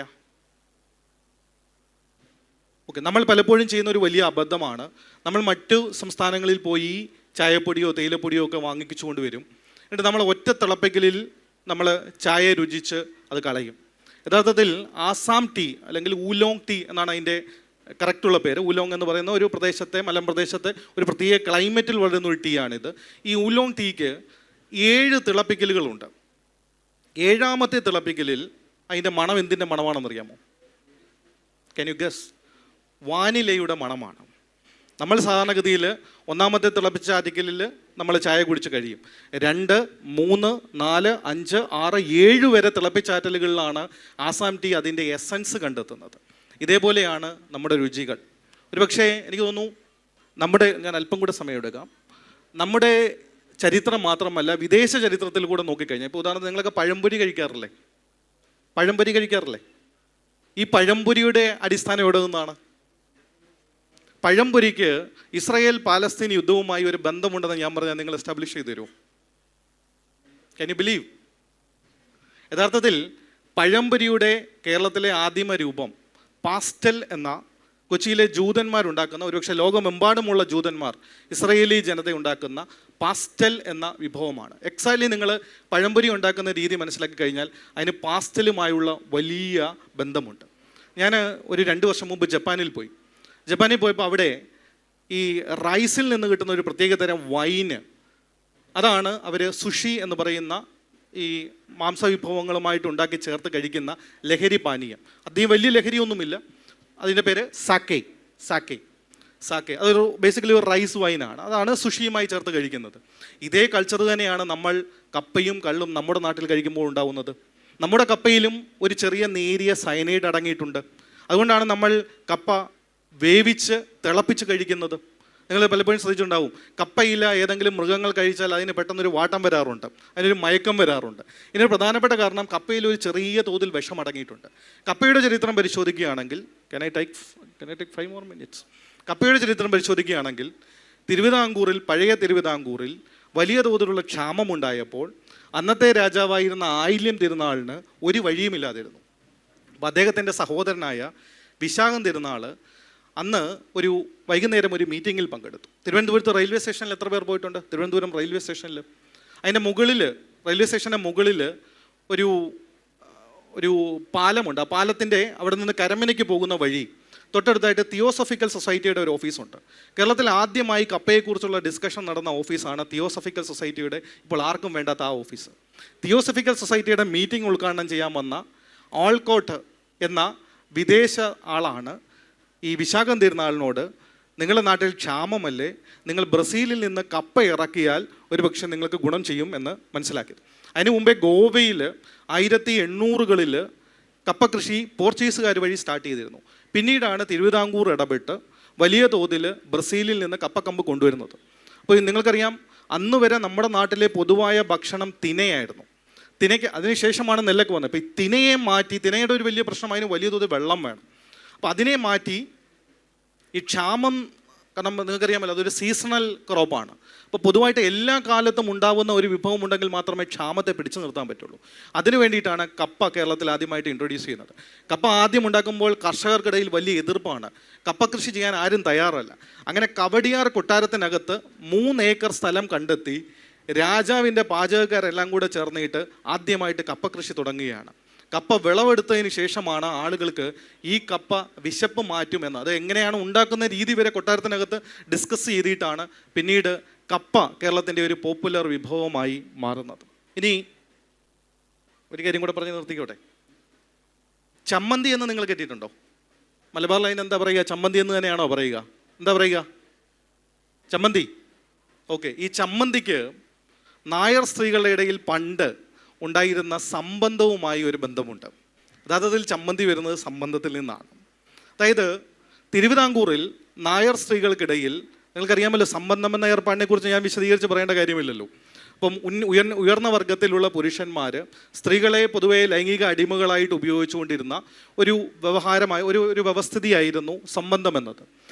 ഓക്കെ, നമ്മൾ പലപ്പോഴും ചെയ്യുന്ന ഒരു വലിയ അബദ്ധമാണ്, നമ്മൾ മറ്റു സംസ്ഥാനങ്ങളിൽ പോയി ചായപ്പൊടിയോ തേയിലപ്പൊടിയോ ഒക്കെ വാങ്ങിച്ചുകൊണ്ട് വരും. എന്നിട്ട് നമ്മൾ ഒറ്റ തിളപ്പിക്കലിൽ നമ്മൾ ചായ രുചിച്ച് അത് കളയും. യഥാർത്ഥത്തിൽ ആസാം ടീ അല്ലെങ്കിൽ ഊലോങ് ടീ എന്നാണ് അതിൻ്റെ കറക്റ്റുള്ള പേര്. ഊലോങ് എന്ന് പറയുന്ന ഒരു പ്രദേശത്തെ, മലമ്പ്രദേശത്തെ ഒരു പ്രത്യേക ക്ലൈമറ്റിൽ വളരുന്ന ഒരു ടീ ആണിത്. ഈ ഊലോങ് ടീക്ക് 7 തിളപ്പിക്കലുകളുണ്ട്. 7ാമത്തെ തിളപ്പിക്കലിൽ അതിൻ്റെ മണം എന്തിൻ്റെ മണമാണെന്നറിയാമോ? Can you guess? വാനിലയുടെ മണമാണ്. നമ്മൾ സാധാരണഗതിയിൽ 1ാമത്തെ തിളപ്പിച്ച ആറ്റിക്കലിൽ നമ്മൾ ചായ കുടിച്ച് കഴിയും. 2, 3, 4, 5, 6, 7 വരെ തിളപ്പിച്ചാറ്റലുകളിലാണ് ആസാം ടീ അതിൻ്റെ എസൻസ് കണ്ടെത്തുന്നത്. ഇതേപോലെയാണ് നമ്മുടെ രുചികൾ. ഒരുപക്ഷെ എനിക്ക് തോന്നുന്നു ഞാൻ അല്പം കൂടെ സമയം എടുക്കാം, നമ്മുടെ ചരിത്രം മാത്രമല്ല വിദേശ ചരിത്രത്തിൽ കൂടെ നോക്കിക്കഴിഞ്ഞാൽ, ഇപ്പോൾ ഉദാഹരണത്തിന് നിങ്ങളൊക്കെ പഴംപൊരി കഴിക്കാറില്ലേ? പഴംപൊരി കഴിക്കാറില്ലേ? ഈ പഴംപൊരിയുടെ അടിസ്ഥാനം എവിടെ നിന്നാണ്? പഴംപൊരിക്ക് ഇസ്രായേൽ പാലസ്തീൻ യുദ്ധവുമായി ഒരു ബന്ധമുണ്ടെന്ന് ഞാൻ പറഞ്ഞാൽ നിങ്ങൾ എസ്റ്റാബ്ലിഷ് ചെയ്തു തരുമോ? Can you believe? യഥാർത്ഥത്തിൽ പഴംപൊരിയുടെ കേരളത്തിലെ ആദിമ രൂപം പാസ്റ്റൽ എന്ന കൊച്ചിയിലെ ജൂതന്മാരുണ്ടാക്കുന്ന, ഒരുപക്ഷെ ലോകമെമ്പാടുമുള്ള ജൂതന്മാർ ഇസ്രയേലി ജനത ഉണ്ടാക്കുന്ന പാസ്റ്റൽ എന്ന വിഭവമാണ്. എക്സാക്ട്ലി നിങ്ങൾ പഴംപൊരി ഉണ്ടാക്കുന്ന രീതി മനസ്സിലാക്കി കഴിഞ്ഞാൽ അതിന് പാസ്റ്റലുമായുള്ള വലിയ ബന്ധമുണ്ട്. ഞാൻ ഒരു 2 വർഷം മുമ്പ് ജപ്പാനിൽ പോയപ്പോൾ അവിടെ ഈ റൈസിൽ നിന്ന് കിട്ടുന്ന ഒരു പ്രത്യേക തരം വൈന്, അതാണ് അവർ സുഷി എന്ന് പറയുന്ന ഈ മാംസവിഭവങ്ങളുമായിട്ട് ഉണ്ടാക്കി ചേർത്ത് കഴിക്കുന്ന ലഹരി പാനീയം. അധികം വലിയ ലഹരിയൊന്നുമില്ല. അതിൻ്റെ പേര് സാക്കെ. അതൊരു ബേസിക്കലി ഒരു റൈസ് വൈനാണ്. അതാണ് സുഷിയുമായി ചേർത്ത് കഴിക്കുന്നത്. ഇതേ കൾച്ചർ തന്നെയാണ് നമ്മൾ കപ്പയും കള്ളും നമ്മുടെ നാട്ടിൽ കഴിക്കുമ്പോൾ ഉണ്ടാവുന്നത്. നമ്മുടെ കപ്പയിലും ഒരു ചെറിയ നേരിയ സയനൈഡ് അടങ്ങിയിട്ടുണ്ട്. അതുകൊണ്ടാണ് നമ്മൾ കപ്പ വേവിച്ച് തിളപ്പിച്ച് കഴിക്കുന്നത്. നിങ്ങൾ പലപ്പോഴും ശ്രദ്ധിച്ചിട്ടുണ്ടാവും, കപ്പയില ഏതെങ്കിലും മൃഗങ്ങൾ കഴിച്ചാൽ അതിന് പെട്ടെന്നൊരു വാട്ടം വരാറുണ്ട്, അതിനൊരു മയക്കം വരാറുണ്ട്. ഇതിന് പ്രധാനപ്പെട്ട കാരണം കപ്പയിൽ ഒരു ചെറിയ തോതിൽ വിഷം അടങ്ങിയിട്ടുണ്ട്. കപ്പയുടെ ചരിത്രം പരിശോധിക്കുകയാണെങ്കിൽ, can I take 5 more minutes? കപ്പയുടെ ചരിത്രം പരിശോധിക്കുകയാണെങ്കിൽ പഴയ തിരുവിതാംകൂറിൽ വലിയ തോതിലുള്ള ക്ഷാമമുണ്ടായപ്പോൾ അന്നത്തെ രാജാവായിരുന്ന ആയില്യം തിരുനാളിന് ഒരു വഴിയുമില്ലാതിരുന്നു. അപ്പോൾ അദ്ദേഹത്തിൻ്റെ സഹോദരനായ വിശാഖം തിരുനാൾ അന്ന് ഒരു വൈകുന്നേരം ഒരു മീറ്റിങ്ങിൽ പങ്കെടുത്തു. തിരുവനന്തപുരത്ത് റെയിൽവേ സ്റ്റേഷനിൽ എത്ര പേർ പോയിട്ടുണ്ട്? തിരുവനന്തപുരം റെയിൽവേ സ്റ്റേഷനിൽ, അതിൻ്റെ മുകളിൽ, റെയിൽവേ സ്റ്റേഷൻ്റെ മുകളിൽ ഒരു പാലമുണ്ട്. ആ പാലത്തിൻ്റെ അവിടെ നിന്ന് കരമനയ്ക്ക് പോകുന്ന വഴി തൊട്ടടുത്തായിട്ട് തിയോസഫിക്കൽ സൊസൈറ്റിയുടെ ഒരു ഓഫീസുണ്ട്. കേരളത്തിൽ ആദ്യമായി കപ്പയെക്കുറിച്ചുള്ള ഡിസ്കഷൻ നടന്ന ഓഫീസാണ് തിയോസഫിക്കൽ സൊസൈറ്റിയുടെ, ഇപ്പോൾ ആർക്കും വേണ്ടാത്ത ആ ഓഫീസ്. തിയോസഫിക്കൽ സൊസൈറ്റിയുടെ മീറ്റിംഗ് ഉദ്ഘാടനം ചെയ്യാൻ വന്ന ആൾക്കോട്ട് എന്ന വിദേശ ആളാണ് ഈ വിശാഖം തിരുനാളിനോട്, നിങ്ങളുടെ നാട്ടിൽ ക്ഷാമമല്ലേ, നിങ്ങൾ ബ്രസീലിൽ നിന്ന് കപ്പ ഇറക്കിയാൽ ഒരുപക്ഷെ നിങ്ങൾക്ക് ഗുണം ചെയ്യും എന്ന് മനസ്സിലാക്കിയത്. അതിന് മുമ്പേ ഗോവയിൽ 1800കളിൽ കപ്പ കൃഷി പോർച്ചുഗീസുകാർ വഴി സ്റ്റാർട്ട് ചെയ്തിരുന്നു. പിന്നീടാണ് തിരുവിതാംകൂർ ഇടപെട്ട് വലിയ തോതിൽ ബ്രസീലിൽ നിന്ന് കപ്പക്കമ്പ് കൊണ്ടുവരുന്നത്. അപ്പോൾ നിങ്ങൾക്കറിയാം, അന്ന് വരെ നമ്മുടെ നാട്ടിലെ പൊതുവായ ഭക്ഷണം തിനയായിരുന്നു. തിനയ്ക്ക് അതിനുശേഷമാണ് നെല്ലൊക്കെ വന്നത്. അപ്പോൾ ഈ തിനയെ മാറ്റി, തിനയുടെ ഒരു വലിയ പ്രശ്നം അതിന് വലിയ തോതിൽ വെള്ളം വേണം. അപ്പോൾ അതിനെ മാറ്റി ഈ ക്ഷാമം, കാരണം നിങ്ങൾക്കറിയാമല്ലോ അതൊരു സീസണൽ ക്രോപ്പാണ്. അപ്പോൾ പൊതുവായിട്ട് എല്ലാ കാലത്തും ഉണ്ടാവുന്ന ഒരു വിഭവം ഉണ്ടെങ്കിൽ മാത്രമേ ക്ഷാമത്തെ പിടിച്ചു നിർത്താൻ പറ്റുള്ളൂ. അതിനു വേണ്ടിയിട്ടാണ് കപ്പ കേരളത്തിൽ ആദ്യമായിട്ട് ഇൻട്രൊഡ്യൂസ് ചെയ്യുന്നത്. കപ്പ ആദ്യം ഉണ്ടാക്കുമ്പോൾ കർഷകർക്കിടയിൽ വലിയ എതിർപ്പാണ്. കപ്പ കൃഷി ചെയ്യാൻ ആരും തയ്യാറല്ല. അങ്ങനെ കവടിയാർ കൊട്ടാരത്തിനകത്ത് 3 ഏക്കർ സ്ഥലം കണ്ടെത്തി രാജാവിൻ്റെ പാചകക്കാരെല്ലാം കൂടെ ചേർന്നിട്ട് ആദ്യമായിട്ട് കപ്പ കൃഷി തുടങ്ങുകയാണ്. കപ്പ വിളവെടുത്തതിന് ശേഷമാണ് ആളുകൾക്ക് ഈ കപ്പ വിശപ്പ് മാറ്റുമെന്ന്, അത് എങ്ങനെയാണ് ഉണ്ടാക്കുന്ന രീതി വരെ കൊട്ടാരത്തിനകത്ത് ഡിസ്കസ് ചെയ്തിട്ടാണ് പിന്നീട് കപ്പ കേരളത്തിൻ്റെ ഒരു പോപ്പുലർ വിഭവമായി മാറുന്നത്. ഇനി ഒരു കാര്യം കൂടെ പറഞ്ഞ് നിർത്തിക്കോട്ടെ. ചമ്മന്തി എന്ന് നിങ്ങൾ കേട്ടിട്ടുണ്ടോ? മലബാർ ലൈൻ എന്താ പറയുക? ചമ്മന്തി എന്ന് തന്നെയാണോ പറയുക? എന്താ പറയുക? ചമ്മന്തി. ഓക്കെ, ഈ ചമ്മന്തിക്ക് നായർ സ്ത്രീകളുടെ ഇടയിൽ പണ്ട് ഉണ്ടായിരുന്ന സംബന്ധവുമായി ഒരു ബന്ധമുണ്ട്. യഥാർത്ഥത്തിൽ ചമ്മന്തി വരുന്നത് സംബന്ധത്തിൽ നിന്നാണ്. അതായത് തിരുവിതാംകൂറിൽ നായർ സ്ത്രീകൾക്കിടയിൽ, നിങ്ങൾക്കറിയാമല്ലോ സംബന്ധം എന്ന ഏർപ്പാടിനെ കുറിച്ച് ഞാൻ വിശദീകരിച്ച് പറയേണ്ട കാര്യമില്ലല്ലോ. അപ്പം ഉയർന്ന വർഗത്തിലുള്ള പുരുഷന്മാർ സ്ത്രീകളെ പൊതുവെ ലൈംഗിക അടിമകളായിട്ട് ഉപയോഗിച്ചുകൊണ്ടിരുന്ന ഒരു വ്യവഹാരമായി ഒരു വ്യവസ്ഥിതിയായിരുന്നു സംബന്ധം എന്നത്.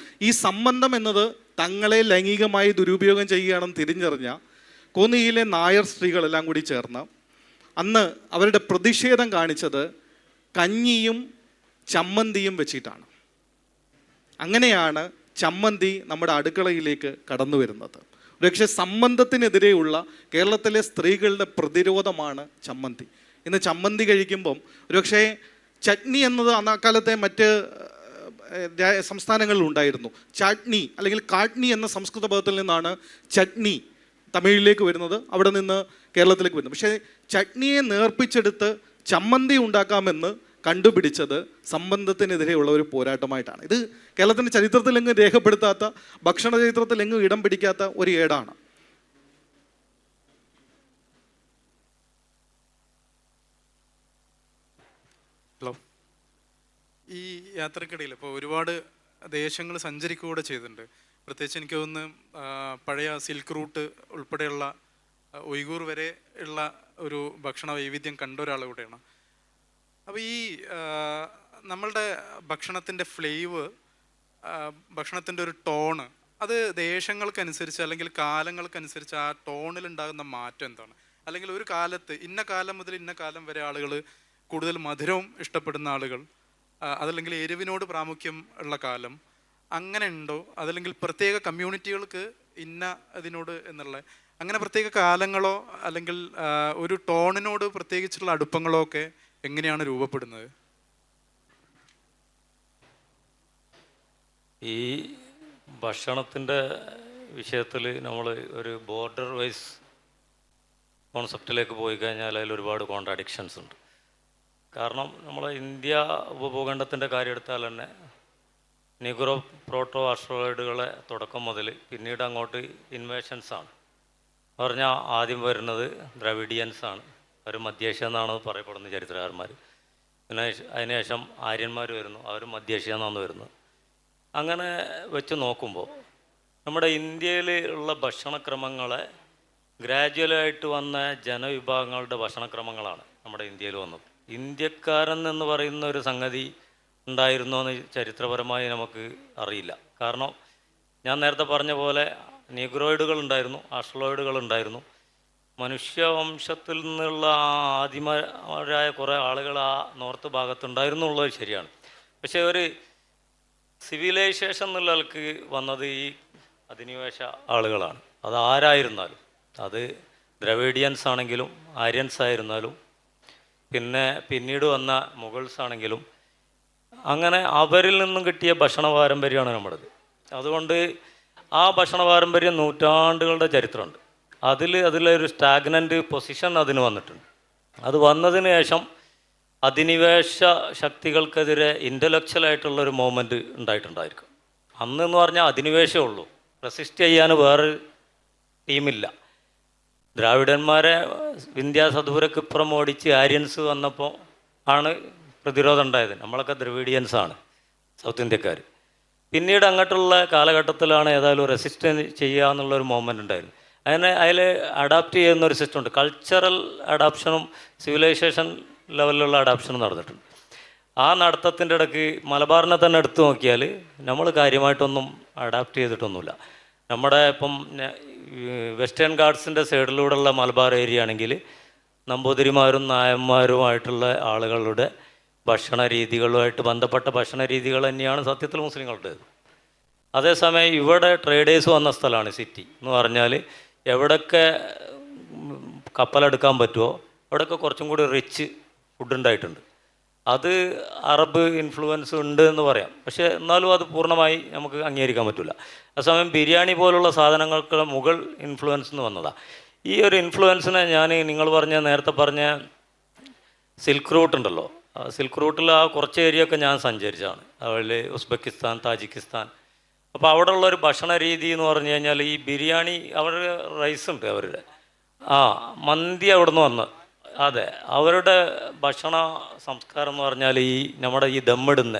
ഈ സംബന്ധം എന്നത് തങ്ങളെ ലൈംഗികമായി ദുരുപയോഗം ചെയ്യുകയാണെന്ന് തിരിച്ചറിഞ്ഞ കോന്നിയിലെ നായർ സ്ത്രീകളെല്ലാം കൂടി ചേർന്ന് അന്ന് അവരുടെ പ്രതിഷേധം കാണിച്ചത് കഞ്ഞിയും ചമ്മന്തിയും വെച്ചിട്ടാണ്. അങ്ങനെയാണ് ചമ്മന്തി നമ്മുടെ അടുക്കളയിലേക്ക് കടന്നു വരുന്നത്. പക്ഷേ സംബന്ധത്തിനെതിരെയുള്ള കേരളത്തിലെ സ്ത്രീകളുടെ പ്രതിരോധമാണ് ചമ്മന്തി. ഇന്ന് ചമ്മന്തി കഴിക്കുമ്പം ഒരുപക്ഷെ ചട്നി എന്നത് അക്കാലത്തെ മറ്റ് സംസ്ഥാനങ്ങളിൽ ഉണ്ടായിരുന്നു. ചട്നി അല്ലെങ്കിൽ കാട്നി എന്ന സംസ്കൃത പദത്തിൽ നിന്നാണ് ചട്നി തമിഴിലേക്ക് വരുന്നത്, അവിടെ നിന്ന് കേരളത്തിലേക്ക് വരുന്നത്. പക്ഷേ ചട്നിയെ നേർപ്പിച്ചെടുത്ത് ചമ്മന്തി ഉണ്ടാക്കാമെന്ന് കണ്ടുപിടിച്ചത് സംബന്ധത്തിനെതിരെയുള്ള ഒരു പോരാട്ടമായിട്ടാണ്. ഇത് കേരളത്തിൻ്റെ ചരിത്രത്തിലെങ്ങും രേഖപ്പെടുത്താത്ത, ഭക്ഷണ ചരിത്രത്തിലെങ്ങും ഇടം പിടിക്കാത്ത ഒരു ഏടാണ്. ഹലോ, ഈ യാത്രക്കിടയിൽ ഇപ്പോൾ ഒരുപാട് ദേശങ്ങൾ സഞ്ചരിക്കുകയൂടെ ചെയ്തിട്ടുണ്ട്. പ്രത്യേകിച്ച് എനിക്ക് തോന്നുന്നു പഴയ സിൽക്ക് റൂട്ട് ഉൾപ്പെടെയുള്ള ഉയ്ഗൂർ വരെ ഉള്ള ഒരു ഭക്ഷണ വൈവിധ്യം കണ്ട ഒരാൾ കൂടെയാണ്. അപ്പോൾ ഈ നമ്മളുടെ ഭക്ഷണത്തിൻ്റെ ഫ്ലേവ്, ഭക്ഷണത്തിൻ്റെ ഒരു ടോണ്, അത് ദേശങ്ങൾക്കനുസരിച്ച് അല്ലെങ്കിൽ കാലങ്ങൾക്കനുസരിച്ച് ആ ടോണിലുണ്ടാകുന്ന മാറ്റം എന്താണ്? അല്ലെങ്കിൽ ഒരു കാലത്ത് ഇന്ന കാലം മുതൽ ഇന്ന കാലം വരെ ആളുകൾ കൂടുതൽ മധുരവും ഇഷ്ടപ്പെടുന്ന ആളുകൾ, അതല്ലെങ്കിൽ എരിവിനോട് പ്രാമുഖ്യം ഉള്ള കാലം, അങ്ങനെ ഉണ്ടോ? അതല്ലെങ്കിൽ പ്രത്യേക കമ്മ്യൂണിറ്റികൾക്ക് ഇന്ന ഇതിനോട് എന്നുള്ള അങ്ങനെ പ്രത്യേക കാലങ്ങളോ അല്ലെങ്കിൽ ഒരു ടോണിനോട് പ്രത്യേകിച്ചുള്ള അടുപ്പങ്ങളോ ഒക്കെ എങ്ങനെയാണ് രൂപപ്പെടുന്നത്? ഈ ഭക്ഷണത്തിൻ്റെ വിഷയത്തിൽ നമ്മൾ ഒരു ബോർഡർ വൈസ് കോൺസെപ്റ്റിലേക്ക് പോയി കഴിഞ്ഞാൽ അതിൽ ഒരുപാട് കോൺട്രാഡിക്ഷൻസ് ഉണ്ട്. കാരണം നമ്മൾ ഇന്ത്യ ഉപഭൂഖണ്ഡത്തിൻ്റെ കാര്യം എടുത്താൽ തന്നെ നിഗ്രോ പ്രോട്ടോ ആസ്ട്രോയിഡുകളെ തുടക്കം മുതൽ പിന്നീട് അങ്ങോട്ട് ഇൻവേഷൻസാണ്. പറഞ്ഞാൽ ആദ്യം വരുന്നത് ദ്രവിഡിയൻസാണ്, അവർ മധ്യേഷ്യ എന്നാണ് പറയപ്പെടുന്നത് ചരിത്രകാരന്മാർ. പിന്നെ അതിനുശേഷം ആര്യന്മാർ വരുന്നു, അവർ മധ്യേഷ്യ എന്നാണ് വരുന്നത്. അങ്ങനെ വെച്ച് നോക്കുമ്പോൾ നമ്മുടെ ഇന്ത്യയിൽ ഉള്ള ഭക്ഷണക്രമങ്ങളെ ഗ്രാജുവലായിട്ട് വന്ന ജനവിഭാഗങ്ങളുടെ ഭക്ഷണക്രമങ്ങളാണ് നമ്മുടെ ഇന്ത്യയിൽ വന്നത്. ഇന്ത്യക്കാരൻ എന്ന് പറയുന്ന ഒരു സംഗതി ഉണ്ടായിരുന്നോ എന്ന് ചരിത്രപരമായി നമുക്ക് അറിയില്ല. കാരണം ഞാൻ നേരത്തെ പറഞ്ഞ പോലെ നീഗ്രോയിഡുകൾ ഉണ്ടായിരുന്നു, ആസ്ട്രലോയിഡുകൾ ഉണ്ടായിരുന്നു. മനുഷ്യവംശത്തിൽ നിന്നുള്ള ആദിമരായ കുറേ ആളുകൾ ആ നോർത്ത് ഭാഗത്തുണ്ടായിരുന്നു ഉള്ളത് ശരിയാണ്. പക്ഷേ ഒരു സിവിലൈസേഷൻ എന്നുള്ള ആൾക്ക് വന്നത് ഈ അധിനിവേശ ആളുകളാണ്. അത് ആരായിരുന്നാലും, അത് ദ്രവിഡിയൻസ് ആണെങ്കിലും ആര്യൻസ് ആയിരുന്നാലും പിന്നീട് വന്ന മുഗൾസ് ആണെങ്കിലും, അങ്ങനെ അവരിൽ നിന്നും കിട്ടിയ ഭക്ഷണ പാരമ്പര്യമാണ് നമ്മുടേത്. അതുകൊണ്ട് ആ ഭക്ഷണ പാരമ്പര്യം നൂറ്റാണ്ടുകളുടെ ചരിത്രമുണ്ട്. അതിലൊരു സ്റ്റാഗ്നൻ്റ് പൊസിഷൻ അതിന് വന്നിട്ടുണ്ട്. അത് വന്നതിന് ശേഷം അധിനിവേശ ശക്തികൾക്കെതിരെ ഇൻ്റലക്ച്വലായിട്ടുള്ളൊരു മൂവ്മെൻറ്റ് ഉണ്ടായിട്ടുണ്ടായിരിക്കും. അന്നെന്ന് പറഞ്ഞാൽ അധിനിവേശമേ ഉള്ളൂ, റെസിസ്റ്റ് ചെയ്യാൻ വേറെ ടീമില്ല. ദ്രാവിഡന്മാരെ വിന്ധ്യാസദൂരക്കിപ്പുറം ഓടിച്ച് ആര്യൻസ് വന്നപ്പോൾ ആണ് പ്രതിരോധം ഉണ്ടായത്. നമ്മളൊക്കെ ദ്രവിഡിയൻസാണ്, സൗത്ത് ഇന്ത്യക്കാർ. പിന്നീട് അങ്ങോട്ടുള്ള കാലഘട്ടത്തിലാണ് ഏതായാലും റെസിസ്റ്റ് ചെയ്യുക എന്നുള്ളൊരു മൂവ്മെൻ്റ് ഉണ്ടായിരുന്നു. അതിൽ അഡാപ്റ്റ് ചെയ്യുന്നൊരു സിസ്റ്റം ഉണ്ട്. കൾച്ചറൽ അഡാപ്ഷനും സിവിലൈസേഷൻ ലെവലിലുള്ള അഡാപ്ഷനും നടന്നിട്ടുണ്ട്. ആ നടത്തത്തിൻ്റെ ഇടയ്ക്ക് മലബാറിനെ തന്നെ എടുത്തു നോക്കിയാൽ നമ്മൾ കാര്യമായിട്ടൊന്നും അഡാപ്റ്റ് ചെയ്തിട്ടൊന്നുമില്ല. നമ്മുടെ ഇപ്പം വെസ്റ്റേൺ ഗാർഡ്സിൻ്റെ സൈഡിലൂടെയുള്ള മലബാർ ഏരിയ ആണെങ്കിൽ നമ്പൂതിരിമാരും നായന്മാരുമായിട്ടുള്ള ആളുകളുടെ ഭക്ഷണ രീതികളുമായിട്ട് ബന്ധപ്പെട്ട ഭക്ഷണ രീതികൾ തന്നെയാണ് സത്യത്തിൽ മുസ്ലിങ്ങളുടേത്. അതേസമയം ഇവിടെ ട്രേഡേഴ്സ് വന്ന സ്ഥലമാണ് സിറ്റി എന്ന് പറഞ്ഞാൽ. എവിടെയൊക്കെ കപ്പലെടുക്കാൻ പറ്റുമോ അവിടെയൊക്കെ കുറച്ചും കൂടി റിച്ച് ഫുഡ് ഉണ്ടായിട്ടുണ്ട്. അത് അറബ് ഇൻഫ്ലുവൻസ് ഉണ്ട് എന്ന് പറയാം, പക്ഷേ എന്നാലും അത് പൂർണ്ണമായി നമുക്ക് അംഗീകരിക്കാൻ പറ്റില്ല. അതേസമയം ബിരിയാണി പോലുള്ള സാധനങ്ങൾക്ക് മുഗൾ ഇൻഫ്ലുവൻസ് എന്ന് വന്നതാണ്. ഈ ഒരു ഇൻഫ്ലുവൻസിനെ ഞാൻ നേരത്തെ പറഞ്ഞ സിൽക്ക് റൂട്ട് ഉണ്ടല്ലോ, സിൽക്ക് റൂട്ടിൽ ആ കുറച്ച് ഏരിയ ഒക്കെ ഞാൻ സഞ്ചരിച്ചതാണ്. അതിൽ ഉസ്ബെക്കിസ്ഥാൻ, താജിക്കിസ്ഥാൻ. അപ്പോൾ അവിടെ ഉള്ളൊരു ഭക്ഷണ രീതി എന്ന് പറഞ്ഞു കഴിഞ്ഞാൽ ഈ ബിരിയാണി, അവരുടെ റൈസ് ഉണ്ട് അവരുടെ, മന്തി അവിടെ നിന്ന് വന്ന്, അതെ, അവരുടെ ഭക്ഷണ സംസ്കാരം എന്ന് പറഞ്ഞാൽ ഈ നമ്മുടെ ഈ ദമ്മിടുന്ന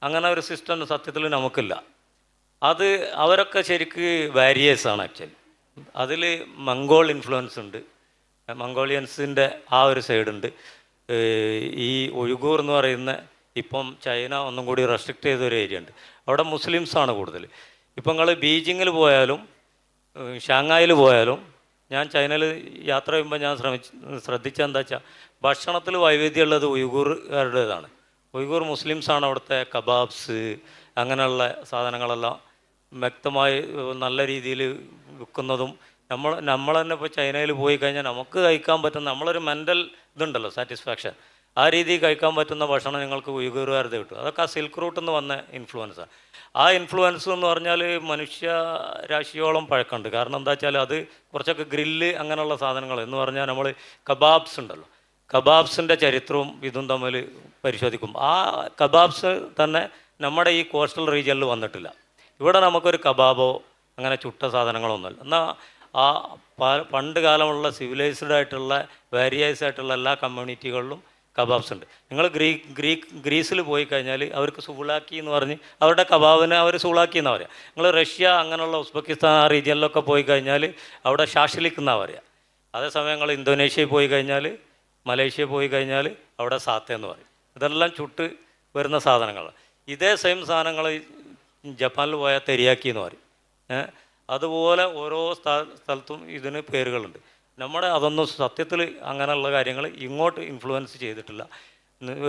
അങ്ങനെ ഒരു സിസ്റ്റം സത്യത്തിൽ നമുക്കില്ല. അത് അവരൊക്കെ ശരിക്ക് വാരിയേഴ്സാണ് ആക്ച്വലി. അതിൽ മംഗോൾ ഇൻഫ്ലുവൻസ് ഉണ്ട്, മംഗോളിയൻസിൻ്റെ ആ ഒരു സൈഡുണ്ട്. ഈ ഉയ്ഗൂർ എന്ന് പറയുന്ന, ഇപ്പം ചൈന ഒന്നും കൂടി റെസ്ട്രിക്റ്റ് ചെയ്തൊരു ഏരിയ ഉണ്ട്, അവിടെ മുസ്ലിംസാണ് കൂടുതൽ. ഇപ്പം നിങ്ങൾ ബീജിങ്ങിൽ പോയാലും ഷാങ്ങായിൽ പോയാലും, ഞാൻ ചൈനയിൽ യാത്ര ചെയ്യുമ്പോൾ ഞാൻ ശ്രദ്ധിച്ചത് എന്താ വെച്ചാൽ ഭക്ഷണത്തിൽ വൈവിധ്യമുള്ളത് ഉയ്ഗൂറുകാരുടേതാണ്. ഉയ്ഗൂർ മുസ്ലിംസാണ് അവിടുത്തെ കബാബ്സ് അങ്ങനെയുള്ള സാധനങ്ങളെല്ലാം വ്യക്തമായി നല്ല രീതിയിൽ വിൽക്കുന്നതും. നമ്മൾ തന്നെ ഇപ്പോൾ ചൈനയിൽ പോയി കഴിഞ്ഞാൽ നമുക്ക് കഴിക്കാൻ പറ്റുന്ന, നമ്മളൊരു മെൻ്റൽ ഇതുണ്ടല്ലോ സാറ്റിസ്ഫാക്ഷൻ, ആ രീതിയിൽ കഴിക്കാൻ പറ്റുന്ന ഭക്ഷണം നിങ്ങൾക്ക് ഉയ്ഗൂറുകാരുടെ കിട്ടും. അതൊക്കെ ആ സിൽക്ക് റൂട്ടിൽ നിന്ന് വന്ന ഇൻഫ്ലുവൻസാണ്. ആ ഇൻഫ്ലുവൻസ് എന്ന് പറഞ്ഞാൽ മനുഷ്യ രാശിയോളം പഴക്കമുണ്ട്. കാരണം എന്താ വെച്ചാൽ അത് കുറച്ചൊക്കെ ഗ്രില്ല് അങ്ങനെയുള്ള സാധനങ്ങൾ എന്ന് പറഞ്ഞാൽ നമ്മൾ കബാബ്സ് ഉണ്ടല്ലോ, കബാബ്സിൻ്റെ ചരിത്രവും ഇതും തമ്മിൽ പരിശോധിക്കും. ആ കബാബ്സ് തന്നെ നമ്മുടെ ഈ കോസ്റ്റൽ റീജിയനിൽ വന്നിട്ടില്ല. ഇവിടെ നമുക്കൊരു കബാബോ അങ്ങനെ ചുട്ട സാധനങ്ങളൊന്നുമില്ല. എന്നാൽ ആ പണ്ട് കാലമുള്ള സിവിലൈസ്ഡ് ആയിട്ടുള്ള വാരിയസ് ആയിട്ടുള്ള എല്ലാ കമ്മ്യൂണിറ്റികളിലും കബാബ്സ് ഉണ്ട്. നിങ്ങൾ ഗ്രീസിൽ പോയി കഴിഞ്ഞാൽ അവർക്ക് സൂളാക്കി എന്ന് പറഞ്ഞ് അവരുടെ കബാബിനെ അവർ സൂളാക്കി എന്നാണ് പറയുക. നിങ്ങൾ റഷ്യ അങ്ങനെയുള്ള ഉസ്ബെക്കിസ്ഥാൻ ആ റീജിയനിലൊക്കെ പോയി കഴിഞ്ഞാൽ അവിടെ ഷാഷിലിക്ക് എന്നാണ് പറയുക. അതേസമയം നിങ്ങൾ ഇന്തോനേഷ്യയിൽ പോയി കഴിഞ്ഞാൽ, മലേഷ്യ പോയി കഴിഞ്ഞാൽ അവിടെ സാത്ത എന്ന് പറയും. ഇതെല്ലാം ചുട്ട് വരുന്ന സാധനങ്ങളാണ്. ഇതേ സെയിം സാധനങ്ങൾ ജപ്പാനിൽ പോയാൽ തെരിയാക്കി എന്ന് പറയും. അതുപോലെ ഓരോ സ്ഥലത്തും ഇതിന് പേരുകളുണ്ട്. നമ്മുടെ അതൊന്നും സത്യത്തിൽ അങ്ങനെയുള്ള കാര്യങ്ങൾ ഇങ്ങോട്ട് ഇൻഫ്ലുവൻസ് ചെയ്തിട്ടില്ല.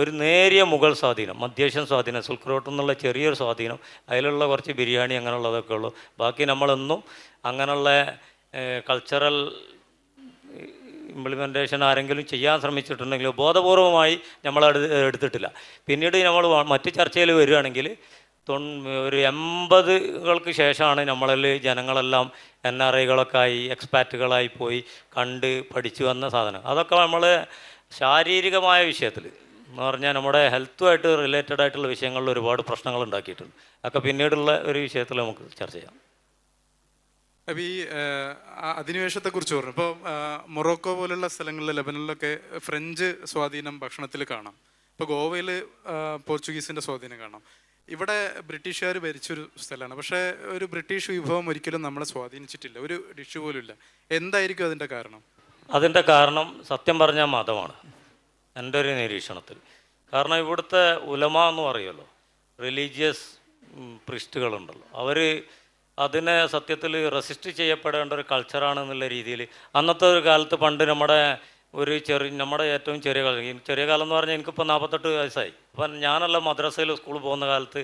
ഒരു നേരിയ മുഗൾ സ്വാധീനം, മധ്യേഷ്യൻ സ്വാധീനം, സിൽക്ക് റോട്ടിൽ നിന്നുള്ള ചെറിയൊരു സ്വാധീനം, അതിലുള്ള കുറച്ച് ബിരിയാണി അങ്ങനെയുള്ളതൊക്കെ ഉള്ളൂ. ബാക്കി നമ്മളൊന്നും അങ്ങനെയുള്ള കൾച്ചറൽ ഇംപ്ലിമെൻറ്റേഷൻ ആരെങ്കിലും ചെയ്യാൻ ശ്രമിച്ചിട്ടുണ്ടെങ്കിൽ ബോധപൂർവമായി നമ്മൾ എടുത്തിട്ടില്ല. പിന്നീട് നമ്മൾ മറ്റ് ചർച്ചയിൽ വരികയാണെങ്കിൽ ഒരു 80കൾക്ക് ശേഷമാണ് നമ്മളിൽ ജനങ്ങളെല്ലാം NRIകളൊക്കെ ആയി എക്സ്പാറ്റുകളായി പോയി കണ്ട് പഠിച്ചു വന്ന സാധനം. അതൊക്കെ നമ്മൾ ശാരീരികമായ വിഷയത്തിൽ എന്ന് പറഞ്ഞാൽ നമ്മുടെ ഹെൽത്തുമായിട്ട് റിലേറ്റഡ് ആയിട്ടുള്ള വിഷയങ്ങളിൽ ഒരുപാട് പ്രശ്നങ്ങൾ ഉണ്ടാക്കിയിട്ടുണ്ട്. അതൊക്കെ പിന്നീടുള്ള ഒരു വിഷയത്തിൽ നമുക്ക് ചർച്ച ചെയ്യാം. അപ്പോൾ ഈ അധിനിവേശത്തെക്കുറിച്ച് പറഞ്ഞു. ഇപ്പോൾ മൊറോക്കോ പോലുള്ള സ്ഥലങ്ങളിൽ, ലെബനനിലൊക്കെ ഫ്രഞ്ച് സ്വാധീനം ഭക്ഷണത്തിൽ കാണാം. ഇപ്പോൾ ഗോവയിൽ പോർച്ചുഗീസിൻ്റെ സ്വാധീനം കാണാം. ഇവിടെ ബ്രിട്ടീഷുകാർ ഭരിച്ചൊരു സ്ഥലമാണ്, പക്ഷേ ഒരു ബ്രിട്ടീഷ് വിഭവം ഒരിക്കലും നമ്മളെ സ്വാധീനിച്ചിട്ടില്ല, ഒരു ഡിഷ് പോലും ഇല്ല. എന്തായിരിക്കും അതിൻ്റെ കാരണം? അതിൻ്റെ കാരണം സത്യം പറഞ്ഞാൽ മതമാണ് എൻ്റെ ഒരു നിരീക്ഷണത്തിൽ. കാരണം ഇവിടുത്തെ ഉലമ എന്ന് പറയുമല്ലോ, റിലീജിയസ് പ്രിസ്റ്റുകളുണ്ടല്ലോ, അവർ അതിനെ സത്യത്തിൽ റെസിസ്റ്റ് ചെയ്യപ്പെടേണ്ട ഒരു കൾച്ചറാണെന്നുള്ള രീതിയിൽ അന്നത്തെ ഒരു കാലത്ത്, പണ്ട് നമ്മുടെ ഏറ്റവും ചെറിയ കാലം എന്ന് പറഞ്ഞാൽ എനിക്കിപ്പോൾ 48 വയസ്സായി. അപ്പം ഞാനെല്ലാം മദ്രസയിൽ സ്കൂളിൽ പോകുന്ന കാലത്ത്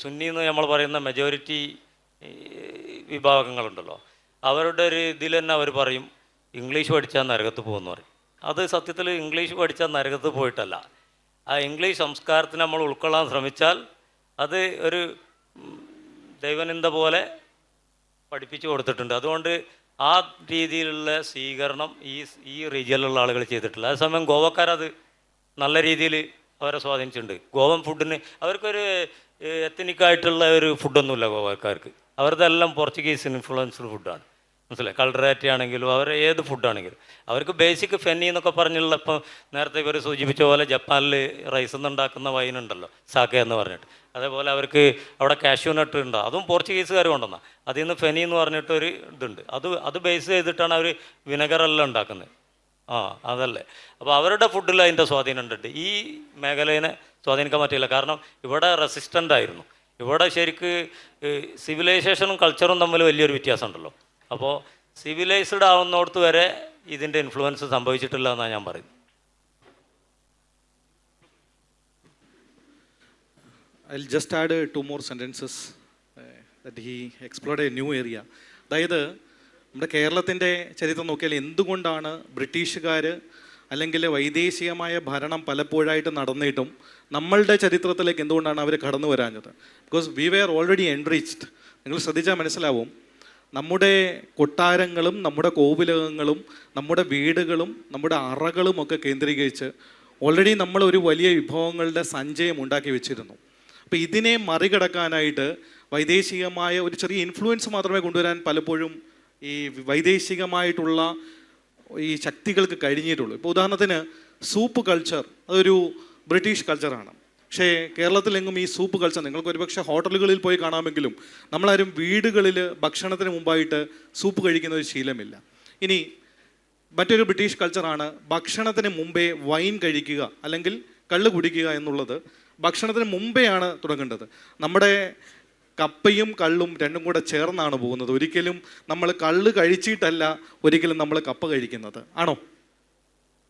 സുന്നി എന്ന് നമ്മൾ പറയുന്ന മെജോറിറ്റി വിഭാഗങ്ങളുണ്ടല്ലോ, അവരുടെ ഒരു ഇതിൽ തന്നെ അവർ പറയും ഇംഗ്ലീഷ് പഠിച്ചാൽ നരകത്ത് പോകുമെന്ന് പറയും. അത് സത്യത്തിൽ ഇംഗ്ലീഷ് പഠിച്ചാൽ നരകത്ത് പോയിട്ടല്ല, ആ ഇംഗ്ലീഷ് സംസ്കാരത്തിന് നമ്മൾ ഉൾക്കൊള്ളാൻ ശ്രമിച്ചാൽ അത് ഒരു ദൈവനിന്ദ പോലെ പഠിപ്പിച്ചു കൊടുത്തിട്ടുണ്ട്. അതുകൊണ്ട് ആ രീതിയിലുള്ള സ്വീകരണം ഈ റീജിയനിലുള്ള ആളുകൾ ചെയ്തിട്ടില്ല. അതേസമയം ഗോവക്കാരത് നല്ല രീതിയിൽ അവരെ സ്വാധീനിച്ചിട്ടുണ്ട്. ഗോവൻ ഫുഡിന് അവർക്കൊരു എത്തനിക്കായിട്ടുള്ള ഒരു ഫുഡൊന്നുമില്ല ഗോവക്കാർക്ക്. അവരുടെ എല്ലാം പോർച്ചുഗീസ് ഇൻഫ്ലുവൻസ്ഡ് ഫുഡാണ്. മനസ്സിലായി, കൾഡറാറ്റി ആണെങ്കിലും അവർ ഏത് ഫുഡാണെങ്കിലും അവർക്ക് ബേസിക് ഫെന്നി എന്നൊക്കെ പറഞ്ഞുള്ള, ഇപ്പം നേരത്തെ ഇവർ സൂചിപ്പിച്ച പോലെ ജപ്പാനിൽ റൈസിൽ നിന്നുണ്ടാക്കുന്ന വൈനുണ്ടല്ലോ സാക്കെ എന്ന് പറഞ്ഞിട്ട്, അതേപോലെ അവർക്ക് അവിടെ കാഷ്യൂ നട്ട് ഉണ്ട്, അതും പോർച്ചുഗീസുകാർ കൊണ്ടുവന്ന, അതിൽ നിന്ന് ഫെനി എന്ന് പറഞ്ഞിട്ടൊരു ഇതുണ്ട്, അത് ബേസ് ചെയ്തിട്ടാണ് അവർ വിനെഗറെല്ലാം ഉണ്ടാക്കുന്നത്. അതല്ലേ. അപ്പോൾ അവരുടെ ഫുഡിൽ അതിൻ്റെ സ്വാധീനം ഉണ്ട്. ഈ മേഖലയെ സ്വാധീനിക്കാൻ പറ്റില്ല. കാരണം ഇവിടെ റെസിസ്റ്റൻ്റ് ആയിരുന്നു. ഇവിടെ ശരിക്ക് സിവിലൈസേഷനും കൾച്ചറും തമ്മിൽ വലിയൊരു വ്യത്യാസം ഉണ്ടല്ലോ. അപ്പോൾ സിവിലൈസ്ഡ് ആവുന്നിടത്ത് വരെ ഇതിൻ്റെ ഇൻഫ്ലുവൻസ് സംഭവിച്ചിട്ടില്ല എന്നാണ് ഞാൻ പറയുന്നത്. I'll just add 2 more sentences that he explored a new area. അതായത് നമ്മുടെ കേരളത്തിൻ്റെ ചരിത്രം നോക്കിയാൽ എന്തുകൊണ്ടാണ് ബ്രിട്ടീഷുകാർ അല്ലെങ്കിൽ വൈദേശികമായ ഭരണം പലപ്പോഴായിട്ട് നടന്നിട്ടും നമ്മളുടെ ചരിത്രത്തിലേക്ക് എന്തുകൊണ്ടാണ് അവർ കടന്നു വരാഞ്ഞത്? Because we were already enriched. നിങ്ങൾ ശ്രദ്ധിച്ചാൽ മനസ്സിലാവും, നമ്മുടെ കൊട്ടാരങ്ങളും നമ്മുടെ കോവിലകങ്ങളും നമ്മുടെ വീടുകളും നമ്മുടെ അറകളും ഒക്കെ കേന്ദ്രീകരിച്ച് ഓൾറെഡി നമ്മൾ ഒരു വലിയ വിഭവങ്ങളുടെ സഞ്ചയം ഉണ്ടാക്കി വെച്ചിരുന്നു. അപ്പോൾ ഇതിനെ മറികടക്കാനായിട്ട് വൈദേശികമായ ഒരു ചെറിയ ഇൻഫ്ലുവൻസ് മാത്രമേ കൊണ്ടുവരാൻ പലപ്പോഴും ഈ വൈദേശികമായിട്ടുള്ള ഈ ശക്തികൾക്ക് കഴിഞ്ഞിട്ടുള്ളൂ. ഇപ്പോൾ ഉദാഹരണത്തിന് സൂപ്പ് കൾച്ചർ അതൊരു ബ്രിട്ടീഷ് കൾച്ചറാണ്. പക്ഷേ കേരളത്തിലെങ്ങും ഈ സൂപ്പ് കൾച്ചർ നിങ്ങൾക്ക് ഒരുപക്ഷെ ഹോട്ടലുകളിൽ പോയി കാണാമെങ്കിലും നമ്മളാരും വീടുകളിൽ ഭക്ഷണത്തിന് മുമ്പായിട്ട് സൂപ്പ് കഴിക്കുന്ന ഒരു ശീലമില്ല. ഇനി മറ്റൊരു ബ്രിട്ടീഷ് കൾച്ചറാണ് ഭക്ഷണത്തിന് മുമ്പേ വൈൻ കഴിക്കുക അല്ലെങ്കിൽ കള്ള് കുടിക്കുക എന്നുള്ളത്. ഭക്ഷണത്തിന് മുമ്പെയാണ് തുടങ്ങേണ്ടത്. നമ്മുടെ കപ്പയും കള്ളും രണ്ടും കൂടെ ചേർന്നാണ് പോകുന്നത്. ഒരിക്കലും നമ്മൾ കള്ള് കഴിച്ചിട്ടല്ല ഒരിക്കലും നമ്മൾ കപ്പ കഴിക്കുന്നത്. ആണോ?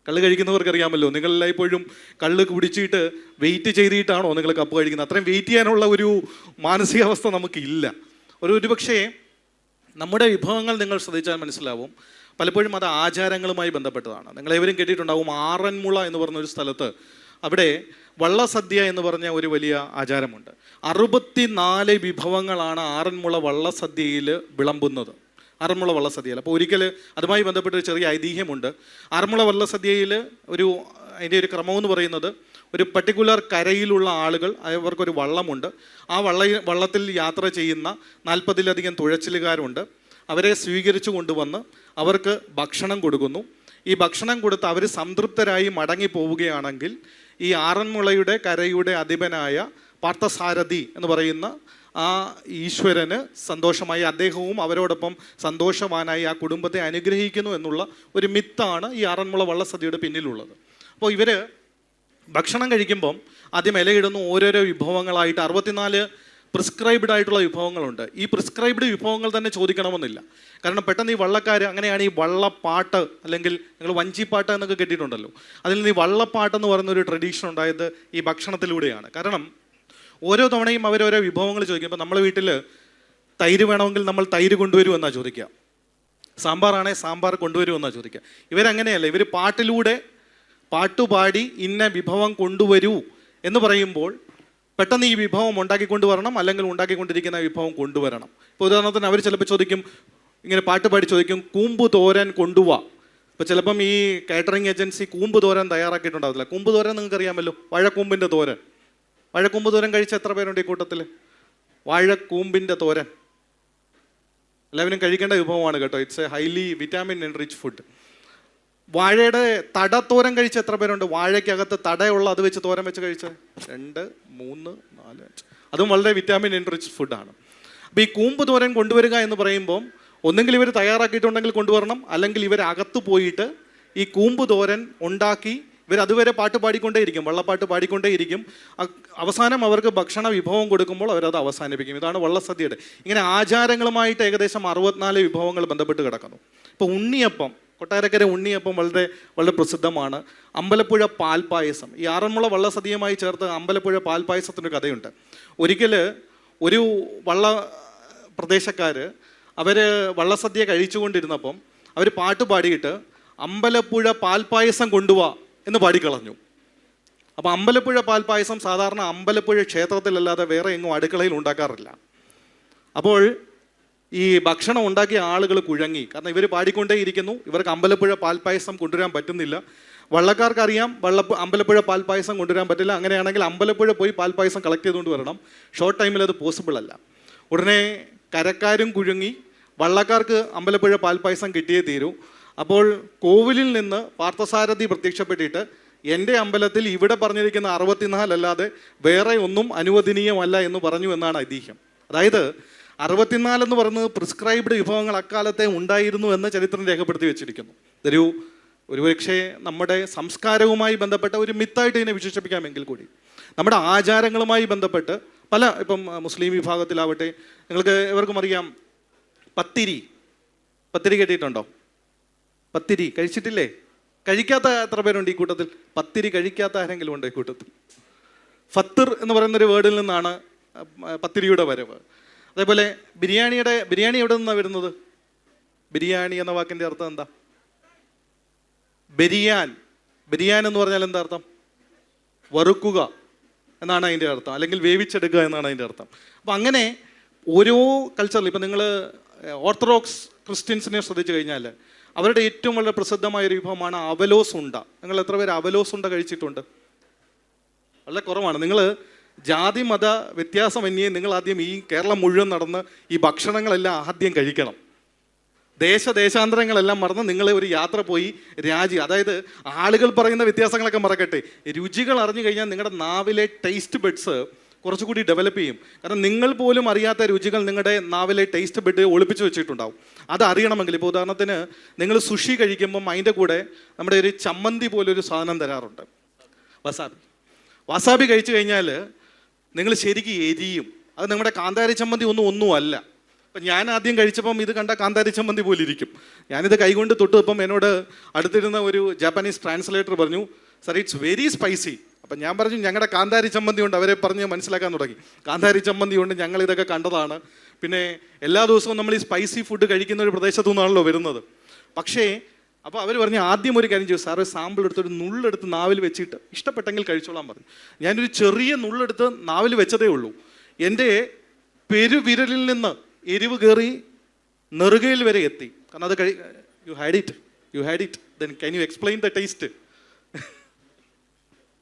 കള്ള് കഴിക്കുന്നവർക്ക് അറിയാമല്ലോ, നിങ്ങളെല്ലായ്പ്പോഴും കള്ള് കുടിച്ചിട്ട് വെയിറ്റ് ചെയ്തിട്ടാണോ നിങ്ങൾ കപ്പ കഴിക്കുന്നത്? അത്രയും വെയിറ്റ് ചെയ്യാനുള്ള ഒരു മാനസികാവസ്ഥ നമുക്കില്ല. ഒരുപക്ഷേ നമ്മുടെ വിഭവങ്ങൾ നിങ്ങൾ ശ്രദ്ധിച്ചാൽ മനസ്സിലാവും, പലപ്പോഴും അത് ആചാരങ്ങളുമായി ബന്ധപ്പെട്ടതാണ്. നിങ്ങളേവരും കേട്ടിട്ടുണ്ടാവും ആറന്മുള എന്ന് പറഞ്ഞൊരു സ്ഥലത്ത് അവിടെ വള്ളസദ്യ എന്ന് പറഞ്ഞ ഒരു വലിയ ആചാരമുണ്ട്. 64 വിഭവങ്ങളാണ് ആറന്മുള വള്ളസദ്യയിൽ വിളമ്പുന്നത്. ആറന്മുള വള്ളസദ്യയിൽ. അപ്പോൾ ഒരിക്കൽ അതുമായി ബന്ധപ്പെട്ട ഒരു ചെറിയ ഐതിഹ്യമുണ്ട്. ആറന്മുള വള്ളസദ്യയിൽ അതിൻ്റെ ഒരു ക്രമമെന്ന് പറയുന്നത്, ഒരു പർട്ടിക്കുലർ കരയിലുള്ള ആളുകൾ, അവർക്കൊരു വള്ളമുണ്ട്. ആ വള്ളത്തിൽ യാത്ര ചെയ്യുന്ന 40-ലധികം തുഴച്ചിലുകാരുണ്ട്. അവരെ സ്വീകരിച്ചു കൊണ്ടുവന്ന് അവർക്ക് ഭക്ഷണം കൊടുക്കുന്നു. ഈ ഭക്ഷണം കൊടുത്ത് അവർ സംതൃപ്തരായി മടങ്ങി പോവുകയാണെങ്കിൽ ഈ ആറന്മുളയുടെ കരയുടെ അധിപനായ പാർത്ഥസാരഥി എന്ന് പറയുന്ന ആ ഈശ്വരന് സന്തോഷമായി, അദ്ദേഹവും അവരോടൊപ്പം സന്തോഷവാനായി ആ കുടുംബത്തെ അനുഗ്രഹിക്കുന്നു എന്നുള്ള ഒരു മിത്താണ് ഈ ആറന്മുള വള്ളസദ്യയുടെ പിന്നിലുള്ളത്. അപ്പോൾ ഇവർ ഭക്ഷണം കഴിക്കുമ്പം ആദ്യം ഇലയിടുന്ന ഓരോരോ വിഭവങ്ങളായിട്ട് 64 പ്രിസ്ക്രൈബ്ഡ് ആയിട്ടുള്ള വിഭവങ്ങളുണ്ട്. ഈ പ്രിസ്ക്രൈബ്ഡ് വിഭവങ്ങൾ തന്നെ ചോദിക്കണമെന്നില്ല. കാരണം പെട്ടെന്ന് ഈ വള്ളക്കാർ, അങ്ങനെയാണ് ഈ വള്ളപ്പാട്ട് അല്ലെങ്കിൽ നിങ്ങൾ വഞ്ചിപ്പാട്ട് എന്നൊക്കെ കേട്ടിട്ടുണ്ടല്ലോ, അതിൽ നിന്ന് ഈ വള്ളപ്പാട്ടെന്ന് പറയുന്ന ഒരു ട്രഡീഷൻ ഉണ്ടായത് ഈ ഭക്ഷണത്തിലൂടെയാണ്. കാരണം ഓരോ തവണയും അവരോരോ വിഭവങ്ങൾ ചോദിക്കും. ഇപ്പോൾ നമ്മളെ വീട്ടിൽ തൈര് വേണമെങ്കിൽ നമ്മൾ തൈര് കൊണ്ടുവരുമെന്നാണ് ചോദിക്കുക, സാമ്പാറാണെങ്കിൽ സാമ്പാർ കൊണ്ടുവരുമെന്നാണ് ചോദിക്കുക. ഇവരങ്ങനെയല്ല, ഇവർ പാട്ടിലൂടെ പാട്ടുപാടി ഇന്ന വിഭവം കൊണ്ടുവരൂ എന്ന് പറയുമ്പോൾ പെട്ടെന്ന് ഈ വിഭവം ഉണ്ടാക്കിക്കൊണ്ടുവരണം, അല്ലെങ്കിൽ ഉണ്ടാക്കിക്കൊണ്ടിരിക്കുന്ന വിഭവം കൊണ്ടുവരണം. ഇപ്പോൾ ഉദാഹരണത്തിന് അവർ ചിലപ്പോൾ ചോദിക്കും, ഇങ്ങനെ പാട്ട് പാടി ചോദിക്കും, കൂമ്പ് തോരൻ കൊണ്ടുപോവാ. ഇപ്പോൾ ചിലപ്പം ഈ കാറ്ററിംഗ് ഏജൻസി കൂമ്പ് തോരൻ തയ്യാറാക്കിയിട്ടുണ്ടാവില്ല. കൂമ്പ് തോരൻ നിങ്ങൾക്ക് അറിയാമല്ലോ, വാഴക്കൂമ്പിൻ്റെ തോരൻ. വാഴക്കൂമ്പ് തോരൻ കഴിച്ച എത്ര പേരുണ്ട് ഈ കൂട്ടത്തിൽ? വാഴക്കൂമ്പിൻ്റെ തോരൻ എല്ലാവരും കഴിക്കേണ്ട വിഭവമാണ് കേട്ടോ. It's A highly vitamin and rich food. വാഴയുടെ തടത്തോരൻ കഴിച്ച എത്ര പേരുണ്ട്? വാഴയ്ക്കകത്ത് തടയുള്ള അത് വെച്ച് തോരൻ വെച്ച് കഴിച്ചത് 2, 3, 4, 5. അതും വളരെ വിറ്റാമിൻ ആൻഡ് റിച്ച് ഫുഡാണ്. അപ്പോൾ ഈ കൂമ്പ് തോരൻ കൊണ്ടുവരിക എന്ന് പറയുമ്പോൾ ഒന്നെങ്കിൽ ഇവർ തയ്യാറാക്കിയിട്ടുണ്ടെങ്കിൽ കൊണ്ടുവരണം, അല്ലെങ്കിൽ ഇവർ അകത്ത് പോയിട്ട് ഈ കൂമ്പ് തോരൻ ഉണ്ടാക്കി ഇവർ അതുവരെ പാട്ട് പാടിക്കൊണ്ടേയിരിക്കും, വള്ളപ്പാട്ട് പാടിക്കൊണ്ടേയിരിക്കും. അവസാനം അവർക്ക് ഭക്ഷണ വിഭവം കൊടുക്കുമ്പോൾ അവരത് അവസാനിപ്പിക്കും. ഇതാണ് വള്ളസദ്യയുടെ. ഇങ്ങനെ ആചാരങ്ങളുമായിട്ട് ഏകദേശം 64 വിഭവങ്ങൾ ബന്ധപ്പെട്ട് കിടക്കുന്നു. ഇപ്പോൾ ഉണ്ണിയപ്പം, കൊട്ടാരക്കര ഉണ്ണിയപ്പം വളരെ വളരെ പ്രസിദ്ധമാണ്. അമ്പലപ്പുഴ പാൽപ്പായസം, ഈ ആറന്മുള വള്ളസദ്യയുമായി ചേർത്ത് അമ്പലപ്പുഴ പാൽപ്പായസത്തിനൊരു കഥയുണ്ട്. ഒരിക്കൽ ഒരു വള്ള പ്രദേശക്കാർ അവർ വള്ളസദ്യ കഴിച്ചുകൊണ്ടിരുന്നപ്പം അവർ പാട്ട് പാടിയിട്ട് അമ്പലപ്പുഴ പാൽപ്പായസം കൊണ്ടുപോവാ എന്ന് പാടിക്കളഞ്ഞു. അപ്പോൾ അമ്പലപ്പുഴ പാൽപ്പായസം സാധാരണ അമ്പലപ്പുഴ ക്ഷേത്രത്തിലല്ലാതെ വേറെ എങ്ങും അടുക്കളയിൽ ഉണ്ടാക്കാറില്ല. അപ്പോൾ ഈ ഭക്ഷണം ഉണ്ടാക്കിയ ആളുകൾ കുഴങ്ങി. കാരണം ഇവർ പാടിക്കൊണ്ടേയിരിക്കുന്നു, ഇവർക്ക് അമ്പലപ്പുഴ പാൽപ്പായസം കൊണ്ടുവരാൻ പറ്റുന്നില്ല. വള്ളക്കാർക്കറിയാം അമ്പലപ്പുഴ പാൽപ്പായസം കൊണ്ടുവരാൻ പറ്റില്ല. അങ്ങനെയാണെങ്കിൽ അമ്പലപ്പുഴ പോയി പാൽപ്പായസം കളക്ട് ചെയ്തുകൊണ്ട് വരണം. ഷോർട്ട് ടൈമിൽ അത് പോസിബിൾ അല്ല. ഉടനെ കരക്കാരും കുഴങ്ങി, വള്ളക്കാർക്ക് അമ്പലപ്പുഴ പാൽപ്പായസം കിട്ടിയേ തീരൂ. അപ്പോൾ കോവിലിൽ നിന്ന് പാർത്ഥസാരഥി പ്രത്യക്ഷപ്പെട്ടിട്ട് എൻ്റെ അമ്പലത്തിൽ ഇവിടെ പറഞ്ഞിരിക്കുന്ന 64 അല്ലാതെ വേറെ ഒന്നും അനുവദനീയമല്ല എന്ന് പറഞ്ഞു എന്നാണ് ഐതിഹ്യം. അതായത് 64 എന്ന് പറയുന്നത് പ്രിസ്ക്രൈബ്ഡ് വിഭവങ്ങൾ അക്കാലത്തെ ഉണ്ടായിരുന്നു എന്ന് ചരിത്രം രേഖപ്പെടുത്തി വെച്ചിരിക്കുന്നു. ഒരുപക്ഷെ നമ്മുടെ സംസ്കാരവുമായി ബന്ധപ്പെട്ട ഒരു മിത്തായിട്ട് ഇതിനെ വിശേഷിപ്പിക്കാമെങ്കിൽ കൂടി നമ്മുടെ ആചാരങ്ങളുമായി ബന്ധപ്പെട്ട് ഇപ്പം മുസ്ലിം വിഭാഗത്തിലാവട്ടെ, നിങ്ങൾക്ക് എവർക്കും അറിയാം പത്തിരി കേട്ടിട്ടുണ്ടോ? പത്തിരി കഴിച്ചിട്ടില്ലേ? കഴിക്കാത്ത എത്ര പേരുണ്ട് ഈ കൂട്ടത്തിൽ? പത്തിരി കഴിക്കാത്ത ആരെങ്കിലും ഉണ്ട് ഈ കൂട്ടത്തിൽ? ഫത്തിർ എന്ന് പറയുന്നൊരു വേർഡിൽ നിന്നാണ് പത്തിരിയുടെ വരവ്. അതേപോലെ ബിരിയാണി എവിടെ നിന്നാണ് വരുന്നത്? ബിരിയാണി എന്ന വാക്കിൻ്റെ അർത്ഥം എന്താ? ബെരിയാൻ. ബിരിയാൻ എന്ന് പറഞ്ഞാൽ എന്താ അർത്ഥം? വറുക്കുക എന്നാണ് അതിൻ്റെ അർത്ഥം, അല്ലെങ്കിൽ വേവിച്ചെടുക്കുക എന്നാണ് അതിൻ്റെ അർത്ഥം. അപ്പം അങ്ങനെ ഓരോ കൾച്ചറിൽ, ഇപ്പം നിങ്ങൾ ഓർത്തഡോക്സ് ക്രിസ്ത്യൻസിനെ ശ്രദ്ധിച്ചു കഴിഞ്ഞാൽ അവരുടെ ഏറ്റവും വളരെ പ്രസിദ്ധമായൊരു വിഭവമാണ് അവലോസ് ഉണ്ട. നിങ്ങൾ എത്ര പേര് അവലോസ് ഉണ്ട കഴിച്ചിട്ടുണ്ട്? വളരെ കുറവാണ്. നിങ്ങൾ ജാതി മത വ്യത്യാസമന്യേ നിങ്ങൾ ആദ്യം ഈ കേരളം മുഴുവൻ നടന്ന് ഈ ഭക്ഷണങ്ങളെല്ലാം ആദ്യം കഴിക്കണം. ദേശാന്തരങ്ങളെല്ലാം മറന്ന് നിങ്ങൾ ഒരു യാത്ര പോയി അതായത് ആളുകൾ പറയുന്ന വ്യത്യാസങ്ങളൊക്കെ മറക്കട്ടെ, രുചികൾ അറിഞ്ഞു കഴിഞ്ഞാൽ നിങ്ങളുടെ നാവിലെ ടേസ്റ്റ് ബഡ്സ് കുറച്ചുകൂടി ഡെവലപ്പ് ചെയ്യും. കാരണം നിങ്ങൾ പോലും അറിയാത്ത രുചികൾ നിങ്ങളുടെ നാവിലെ ടേസ്റ്റ് ബഡ് ഒളിപ്പിച്ച് വെച്ചിട്ടുണ്ടാവും. അത് അറിയണമെങ്കിൽ, ഇപ്പോൾ ഉദാഹരണത്തിന് നിങ്ങൾ സുഷി കഴിക്കുമ്പം അതിൻ്റെ കൂടെ നമ്മുടെ ഒരു ചമ്മന്തി പോലൊരു സാധനം തരാറുണ്ട്, വസാബി കഴിച്ചു കഴിഞ്ഞാൽ നിങ്ങൾ ശരിക്കും എരിയും. അത് നമ്മുടെ കാന്താരി ചമ്മന്തി ഒന്നും അല്ല. അപ്പം ഞാൻ ആദ്യം കഴിച്ചപ്പം ഇത് കണ്ട കാന്താരി ചമ്മന്തി പോലെ ഇരിക്കും. ഞാനിത് കൈകൊണ്ട് തൊട്ടപ്പം എന്നോട് അടുത്തിരുന്ന ഒരു ജാപ്പനീസ് ട്രാൻസ്ലേറ്റർ പറഞ്ഞു, സർ ഇറ്റ്സ് വെരി സ്പൈസി. അപ്പം ഞാൻ പറഞ്ഞു ഞങ്ങളുടെ കാന്താരി ചമ്മന്തി കൊണ്ട്, അവരെ പറഞ്ഞ് മനസ്സിലാക്കാൻ തുടങ്ങി. കാന്താരി ചമ്മന്തി കൊണ്ട് ഞങ്ങൾ ഇതൊക്കെ കണ്ടതാണ്. പിന്നെ എല്ലാ ദിവസവും നമ്മൾ ഈ സ്പൈസി ഫുഡ് കഴിക്കുന്ന ഒരു പ്രദേശത്തു നിന്നാണല്ലോ വരുന്നത്. പക്ഷേ അപ്പോൾ അവർ പറഞ്ഞ് ആദ്യം ഒരു കാര്യം ചെയ്തു, സാറ് സാമ്പിൾ എടുത്ത് ഒരു നുള്ളെടുത്ത് നാവിൽ വെച്ചിട്ട് ഇഷ്ടപ്പെട്ടെങ്കിൽ കഴിച്ചോളാൻ പറഞ്ഞു. ഞാനൊരു ചെറിയ നുള്ളെടുത്ത് നാവിൽ വെച്ചതേ ഉള്ളൂ. എൻ്റെ പെരുവിരലിൽ നിന്ന് എരിവ് കയറി നെറുകയിൽ വരെ എത്തി. കാരണം അത് you had it then can you explain the taste?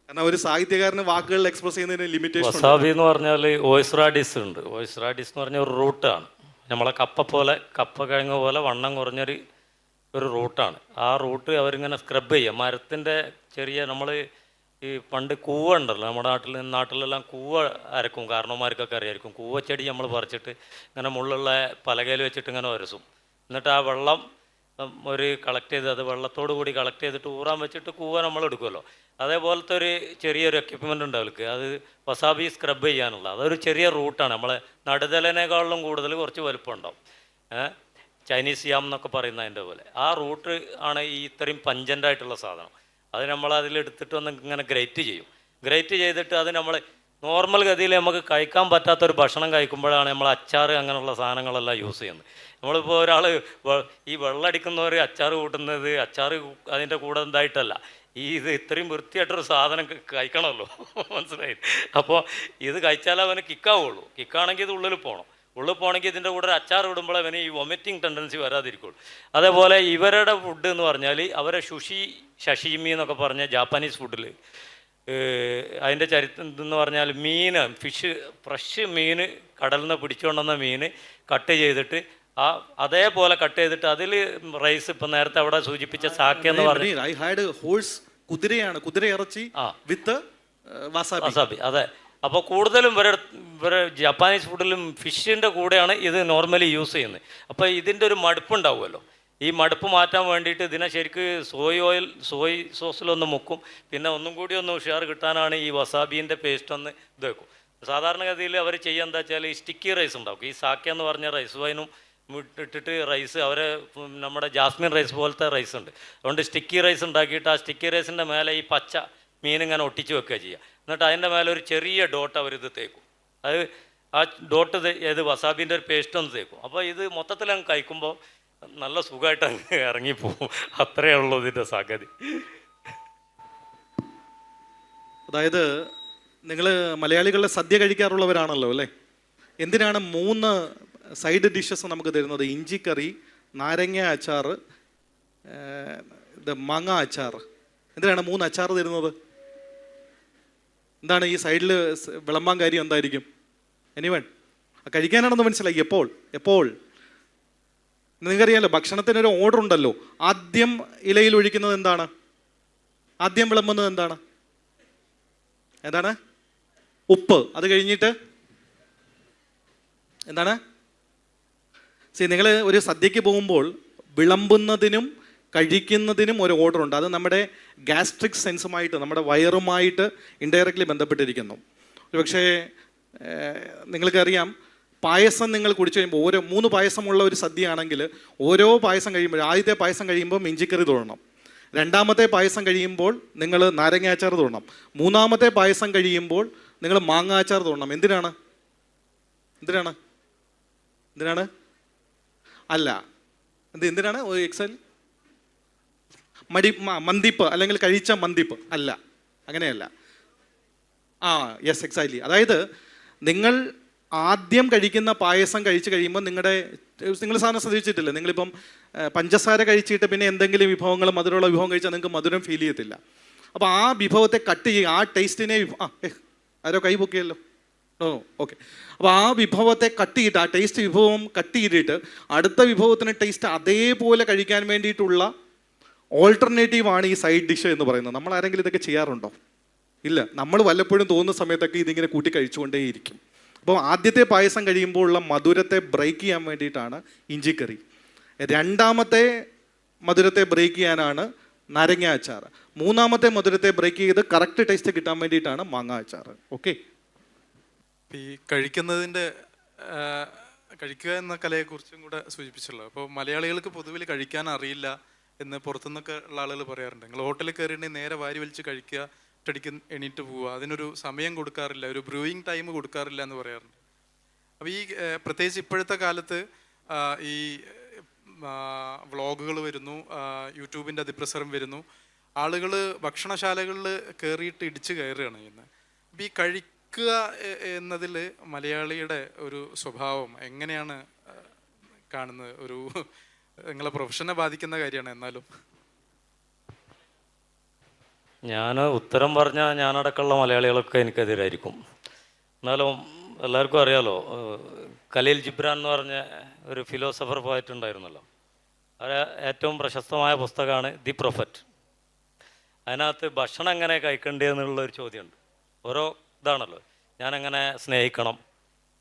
കാരണം ഒരു സാഹിത്യകാരന് വാക്കുകളിൽ എക്സ്പ്രസ് ചെയ്യുന്നതിന് ലിമിറ്റേഷൻ. വസാബി എന്ന് പറഞ്ഞാൽ ഓയിസ്റാഡിസ് ഉണ്ട്. ഓയിസ്റാഡിസ് എന്ന് പറഞ്ഞ ഒരു റൂട്ടാണ്. നമ്മളെ കപ്പ കിഴങ്ങ് പോലെ വണ്ണം കുറഞ്ഞൊരു റൂട്ടാണ്. ആ റൂട്ട് അവരിങ്ങനെ സ്ക്രബ് ചെയ്യുക. മരത്തിൻ്റെ ചെറിയ, നമ്മൾ ഈ പണ്ട് കൂവ ഉണ്ടല്ലോ, നമ്മുടെ നാട്ടിലെല്ലാം കൂവ അരക്കും, കാരണവന്മാർക്കൊക്കെ അറിയായിരിക്കും. കൂവച്ചെടി നമ്മൾ പറിച്ചിട്ട് ഇങ്ങനെ മുള്ളുള്ള പലകയിൽ വെച്ചിട്ട് ഇങ്ങനെ ഉരസും. എന്നിട്ട് ആ വെള്ളം കളക്ട് ചെയ്ത്, അത് വെള്ളത്തോട് കൂടി കളക്ട് ചെയ്തിട്ട് ഊറാൻ വെച്ചിട്ട് കൂവ നമ്മൾ എടുക്കുമല്ലോ. അതേപോലത്തെ ഒരു ചെറിയൊരു എക്യുപ്മെൻ്റ് ഉണ്ട് അവർക്ക്. അത് വസാബി സ്ക്രബ് ചെയ്യാനുള്ള അതൊരു ചെറിയ റൂട്ടാണ്. നമ്മളെ നടുതലനേക്കാളിലും കൂടുതൽ കുറച്ച് വലുപ്പം ഉണ്ടാവും. ചൈനീസ് യാം എന്നൊക്കെ പറയുന്ന അതിൻ്റെ പോലെ ആ റൂട്ട് ആണ് ഈ ഇത്രയും പഞ്ചൻ്റായിട്ടുള്ള സാധനം. അത് നമ്മൾ അതിലെടുത്തിട്ട് ഒന്ന് ഇങ്ങനെ ഗ്രേറ്റ് ചെയ്യും. ഗ്രേറ്റ് ചെയ്തിട്ട് അത് നമ്മൾ നോർമൽ ഗതിയിൽ നമുക്ക് കഴിക്കാൻ പറ്റാത്തൊരു ഭക്ഷണം കഴിക്കുമ്പോഴാണ് നമ്മൾ അച്ചാർ അങ്ങനെയുള്ള സാധനങ്ങളെല്ലാം യൂസ് ചെയ്യുന്നത്. നമ്മളിപ്പോൾ ഒരാൾ ഈ വെള്ളമടിക്കുന്നവർ അച്ചാർ കൂട്ടുന്നത് അച്ചാർ അതിൻ്റെ കൂടെ എന്തായിട്ടല്ല, ഇത് ഇത്രയും വൃത്തിയായിട്ടൊരു സാധനം കഴിക്കണമല്ലോ, മനസ്സിലായി? അപ്പോൾ ഇത് കഴിച്ചാലേ അവന് കിക്കാവുള്ളൂ. കിക്കാണെങ്കിൽ ഇത് ഉള്ളിൽ പോകണമെങ്കിൽ ഇതിൻ്റെ കൂടെ ഒരു അച്ചാർ ഇടുമ്പോൾ അവന് ഈ വൊമിറ്റിംഗ് ടെൻഡൻസി വരാതിരിക്കുള്ളൂ. അതേപോലെ ഇവരുടെ ഫുഡ് എന്ന് പറഞ്ഞാൽ അവരെ ഷഷീമി എന്നൊക്കെ പറഞ്ഞ ജാപ്പനീസ് ഫുഡിൽ അതിൻ്റെ ചരിത്രം എന്ന് പറഞ്ഞാൽ ഫ്രഷ് മീൻ കടലിൽ നിന്ന് പിടിച്ചുകൊണ്ടുവന്ന മീൻ കട്ട് ചെയ്തിട്ട് അതേപോലെ കട്ട് ചെയ്തിട്ട് അതിൽ റൈസ്, ഇപ്പം നേരത്തെ അവിടെ സൂചിപ്പിച്ച സാക്കെ എന്ന് പറഞ്ഞു, കുതിര ഇറച്ചി വിത്ത് വസാബി. അതെ. അപ്പോൾ കൂടുതലും ഇവരെ ജപ്പാനീസ് ഫുഡിലും ഫിഷിൻ്റെ കൂടെയാണ് ഇത് നോർമലി യൂസ് ചെയ്യുന്നത്. അപ്പോൾ ഇതിൻ്റെ ഒരു മടുപ്പുണ്ടാവുമല്ലോ. ഈ മടുപ്പ് മാറ്റാൻ വേണ്ടിയിട്ട് ഇതിനെ ശരിക്ക് സോയ് സോസിലൊന്ന് മുക്കും. പിന്നെ ഒന്നും കൂടി ഒന്ന് ഉഷാർ കിട്ടാനാണ് ഈ വസാബീൻ്റെ പേസ്റ്റ് ഒന്ന് ഇത് വെക്കും. സാധാരണഗതിയിൽ അവർ ചെയ്യുക എന്താ വെച്ചാൽ ഈ സ്റ്റിക്കി റൈസ് ഉണ്ടാക്കും. ഈ സാക്കെ എന്ന് പറഞ്ഞ റൈസ് വൈനും ഇട്ടിട്ട് റൈസ് അവരെ നമ്മുടെ ജാസ്മിൻ റൈസ് പോലത്തെ റൈസ് ഉണ്ട്. അതുകൊണ്ട് സ്റ്റിക്കി റൈസ് ഉണ്ടാക്കിയിട്ട് ആ സ്റ്റിക്കി റൈസിൻ്റെ മേലെ ഈ പച്ച മീനിങ്ങനെ ഒട്ടിച്ച് വെക്കുക ചെയ്യുക. എന്നിട്ട് അതിൻ്റെ മേലെ ഒരു ചെറിയ ഡോട്ട് അവരിത് തേക്കും. അത് ആ ഡോട്ട് ഏത് വസാബിൻ്റെ ഒരു പേസ്റ്റ് ഒന്ന് തേക്കും. അപ്പോൾ ഇത് മൊത്തത്തിൽ അങ്ങ് കഴിക്കുമ്പോൾ നല്ല സുഖമായിട്ട് അങ്ങ് ഇറങ്ങിപ്പോവും. അത്രയേ ഉള്ളൂ ഇതിൻ്റെ സംഗതി. അതായത് നിങ്ങൾ മലയാളികളുടെ സദ്യ കഴിക്കാറുള്ളവരാണല്ലോ അല്ലേ? എന്തിനാണ് 3 സൈഡ് ഡിഷസ് നമുക്ക് തരുന്നത്? ഇഞ്ചിക്കറി, നാരങ്ങ അച്ചാർ, മാങ്ങ അച്ചാർ. എന്തിനാണ് 3 അച്ചാർ തരുന്നത്? എന്താണ് ഈ സൈഡിൽ വിളമ്പാൻ കാര്യം എന്തായിരിക്കും? എനിവൺ കഴിക്കാനാണെന്ന് മനസ്സിലായി. എപ്പോൾ നിങ്ങൾക്കറിയാലോ, ഭക്ഷണത്തിനൊരു ഓർഡർ ഉണ്ടല്ലോ. ആദ്യം ഇലയിൽ ഒഴിക്കുന്നത് എന്താണ്? ആദ്യം വിളമ്പുന്നത് എന്താണ്? ഉപ്പ്. അത് കഴിഞ്ഞിട്ട് എന്താണ്? നിങ്ങൾ ഒരു സദ്യക്ക് പോകുമ്പോൾ വിളമ്പുന്നതിനും കഴിക്കുന്നതിനും ഒരു ഓർഡർ ഉണ്ട്. അത് നമ്മുടെ ഗാസ്ട്രിക് സെൻസുമായിട്ട്, നമ്മുടെ വയറുമായിട്ട് ഇൻഡയറക്റ്റ്ലി ബന്ധപ്പെട്ടിരിക്കുന്നു. പക്ഷേ നിങ്ങൾക്കറിയാം, പായസം നിങ്ങൾ കുടിച്ചു കഴിയുമ്പോൾ 3 പായസമുള്ള ഒരു സദ്യയാണെങ്കിൽ ഓരോ പായസം കഴിയുമ്പോൾ, ആദ്യത്തെ പായസം കഴിയുമ്പോൾ ഇഞ്ചിക്കറി തൊടണം, രണ്ടാമത്തെ പായസം കഴിയുമ്പോൾ നിങ്ങൾ നാരങ്ങാച്ചാർ തൊടണം, മൂന്നാമത്തെ പായസം കഴിയുമ്പോൾ നിങ്ങൾ മാങ്ങാച്ചാർ തൊടണം. എന്തിനാണ്? അല്ല, എന്തിനാണ്? എക്സൽ മന്തിപ്പ് അല്ലെങ്കിൽ കഴിച്ച മന്തിപ്പ് അല്ല, അങ്ങനെയല്ല. Yes, exactly. അതായത് നിങ്ങൾ ആദ്യം കഴിക്കുന്ന പായസം കഴിച്ച് കഴിയുമ്പോൾ നിങ്ങൾ സാധനം ശ്രദ്ധിച്ചിട്ടില്ല, നിങ്ങളിപ്പം പഞ്ചസാര കഴിച്ചിട്ട് പിന്നെ എന്തെങ്കിലും വിഭവങ്ങൾ മധുരമുള്ള വിഭവം കഴിച്ചാൽ നിങ്ങൾക്ക് മധുരം ഫീൽ ചെയ്യത്തില്ല. അപ്പോൾ ആ വിഭവത്തെ കട്ട് ചെയ്യുക, ആ ടേസ്റ്റിനെ ആരോ കൈ പൊക്കിയല്ലോ, ഓക്കെ. അപ്പോൾ ആ വിഭവത്തെ കട്ട് ചെയ്തിട്ട്, ആ ടേസ്റ്റ് വിഭവം കട്ട് ചെയ്തിട്ട് അടുത്ത വിഭവത്തിന് ടേസ്റ്റ് അതേപോലെ കഴിക്കാൻ വേണ്ടിയിട്ടുള്ള ഓൾട്ടർനേറ്റീവാണ് ഈ സൈഡ് ഡിഷ് എന്ന് പറയുന്നത്. നമ്മൾ ആരെങ്കിലും ഇതൊക്കെ ചെയ്യാറുണ്ടോ? ഇല്ല. നമ്മൾ വല്ലപ്പോഴും തോന്നുന്ന സമയത്തൊക്കെ ഇതിങ്ങനെ കൂട്ടി കഴിച്ചുകൊണ്ടേയിരിക്കും. അപ്പോൾ ആദ്യത്തെ പായസം കഴിയുമ്പോൾ ഉള്ള മധുരത്തെ ബ്രേക്ക് ചെയ്യാൻ വേണ്ടിയിട്ടാണ് ഇഞ്ചിക്കറി. രണ്ടാമത്തെ മധുരത്തെ ബ്രേക്ക് ചെയ്യാനാണ് നാരങ്ങ അച്ചാർ. മൂന്നാമത്തെ മധുരത്തെ ബ്രേക്ക് ചെയ്ത് കറക്റ്റ് ടേസ്റ്റ് കിട്ടാൻ വേണ്ടിയിട്ടാണ് മാങ്ങ അച്ചാർ. ഓക്കെ. ഈ കഴിക്കുക എന്ന കലയെക്കുറിച്ചും കൂടെ സൂചിപ്പിച്ചല്ലോ. അപ്പോൾ മലയാളികൾക്ക് പൊതുവിൽ കഴിക്കാൻ അറിയില്ല എന്ന് പുറത്തുനിന്നൊക്കെ ഉള്ള ആളുകൾ പറയാറുണ്ട്. നിങ്ങൾ ഹോട്ടലിൽ കയറിയിട്ടുണ്ടെങ്കിൽ നേരെ വാരി വലിച്ച് കഴിക്കുക, ഒറ്റടിക്ക് എണീറ്റ് പോവുക, അതിനൊരു സമയം കൊടുക്കാറില്ല, ഒരു ബ്രൂയിങ് ടൈം കൊടുക്കാറില്ല എന്ന് പറയാറുണ്ട്. അപ്പോൾ ഈ പ്രത്യേകിച്ച് ഇപ്പോഴത്തെ കാലത്ത് ഈ വ്ളോഗുകൾ വരുന്നു, യൂട്യൂബിൻ്റെ അതിപ്രസരം വരുന്നു, ആളുകൾ ഭക്ഷണശാലകളിൽ കയറിയിട്ട് ഇടിച്ച് കയറുകയാണ് ചെയ്യുന്നത്. അപ്പോൾ ഈ കഴിക്കുക എന്നതിൽ മലയാളിയുടെ ഒരു സ്വഭാവം എങ്ങനെയാണ് കാണുന്നത്? ഒരു നിങ്ങളെ പ്രൊഫഷനെ ബാധിക്കുന്ന കാര്യമാണ്. എന്നാലും ഞാൻ ഉത്തരം പറഞ്ഞാൽ ഞാനടക്കമുള്ള മലയാളികളൊക്കെ എനിക്കെതിരായിരിക്കും. എന്നാലും എല്ലാവർക്കും അറിയാലോ, ഖലീൽ ജിബ്രാൻ എന്ന് പറഞ്ഞ ഒരു ഫിലോസഫർ പോയിട്ട് ഉണ്ടായിരുന്നല്ലോ. അത് ഏറ്റവും പ്രശസ്തമായ പുസ്തകമാണ് ദി പ്രൊഫറ്റ്. അതിനകത്ത് ഭക്ഷണം എങ്ങനെ കഴിക്കേണ്ടതെന്നുള്ളൊരു ചോദ്യമുണ്ട്. ഓരോ ഇതാണല്ലോ, ഞാനെങ്ങനെ സ്നേഹിക്കണം,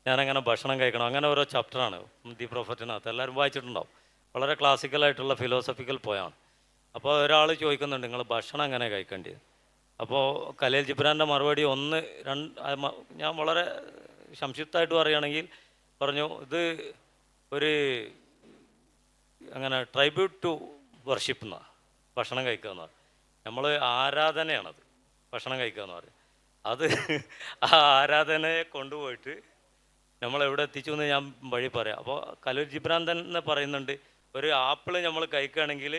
ഞാനെങ്ങനെ ഭക്ഷണം കഴിക്കണം, അങ്ങനെ ഓരോ ചാപ്റ്ററാണ് ദി പ്രൊഫറ്റിനകത്ത്. എല്ലാവരും വായിച്ചിട്ടുണ്ടാവും. വളരെ ക്ലാസിക്കലായിട്ടുള്ള ഫിലോസഫിക്കൽ പോയാണ്. അപ്പോൾ ഒരാൾ ചോദിക്കുന്നുണ്ട്, നിങ്ങൾ ഭക്ഷണം എങ്ങനെ കഴിക്കേണ്ടത്? അപ്പോൾ ഖലീൽ ജിബ്രാൻ്റെ മറുപടി ഞാൻ വളരെ സംക്ഷിപ്തമായിട്ട് പറയുകയാണെങ്കിൽ പറഞ്ഞു, ഇത് ഒരു അങ്ങനെ ട്രൈബ്യൂട്ട് ടു വർഷിപ്പ് എന്നാണ് ഭക്ഷണം കഴിക്കുക എന്ന് പറയും. നമ്മൾ ആരാധനയാണത് ഭക്ഷണം കഴിക്കുക എന്ന് പറയും. അത് ആ ആരാധനയെ കൊണ്ടുപോയിട്ട് നമ്മളെവിടെ എത്തിച്ചു എന്ന് ഞാൻ വഴി പറയാം. അപ്പോൾ ഖലീൽ ജിബ്രാൻ തന്നെ പറയുന്നുണ്ട്, ഒരു ആപ്പിൾ നമ്മൾ കഴിക്കുകയാണെങ്കിൽ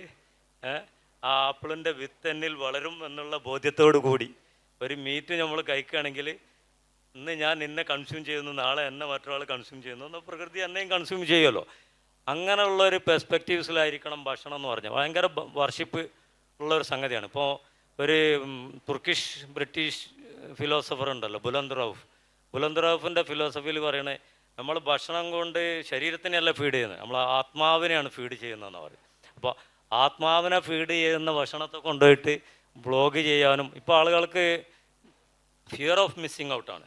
ആ ആപ്പിളിൻ്റെ വിത്ത് എന്നിൽ വളരും എന്നുള്ള ബോധ്യത്തോടു കൂടി ഒരു മീറ്റ് നമ്മൾ കഴിക്കുകയാണെങ്കിൽ ഇന്ന് ഞാൻ നിന്നെ കൺസ്യൂം ചെയ്യുന്നു, നാളെ എന്നെ മറ്റൊരാൾ കൺസ്യൂം ചെയ്യുന്നു, എന്നാൽ പ്രകൃതി എന്നെയും കൺസ്യൂം ചെയ്യുമല്ലോ. അങ്ങനെയുള്ളൊരു പെർസ്പെക്റ്റീവ്സിലായിരിക്കണം ഭക്ഷണം എന്ന് പറഞ്ഞാൽ. ഭയങ്കര വർഷിപ്പ് ഉള്ളൊരു സംഗതിയാണ്. ഇപ്പോൾ ഒരു ബ്രിട്ടീഷ് ഫിലോസഫർ ഉണ്ടല്ലോ, ബുലന്ദ് റൌഫിൻ്റെ ഫിലോസഫിയിൽ പറയണേ, നമ്മൾ ഭക്ഷണം കൊണ്ട് ശരീരത്തിനെയല്ല ഫീഡ് ചെയ്യുന്നത്, നമ്മൾ ആത്മാവിനെയാണ് ഫീഡ് ചെയ്യുന്നതെന്ന് പറയും. അപ്പോൾ ആത്മാവിനെ ഫീഡ് ചെയ്യുന്ന ഭക്ഷണത്തെ കൊണ്ടുപോയിട്ട് വ്ളോഗ് ചെയ്യാനും ഇപ്പോൾ ആളുകൾക്ക് ഫിയർ ഓഫ് മിസ്സിങ് ഔട്ടാണ്.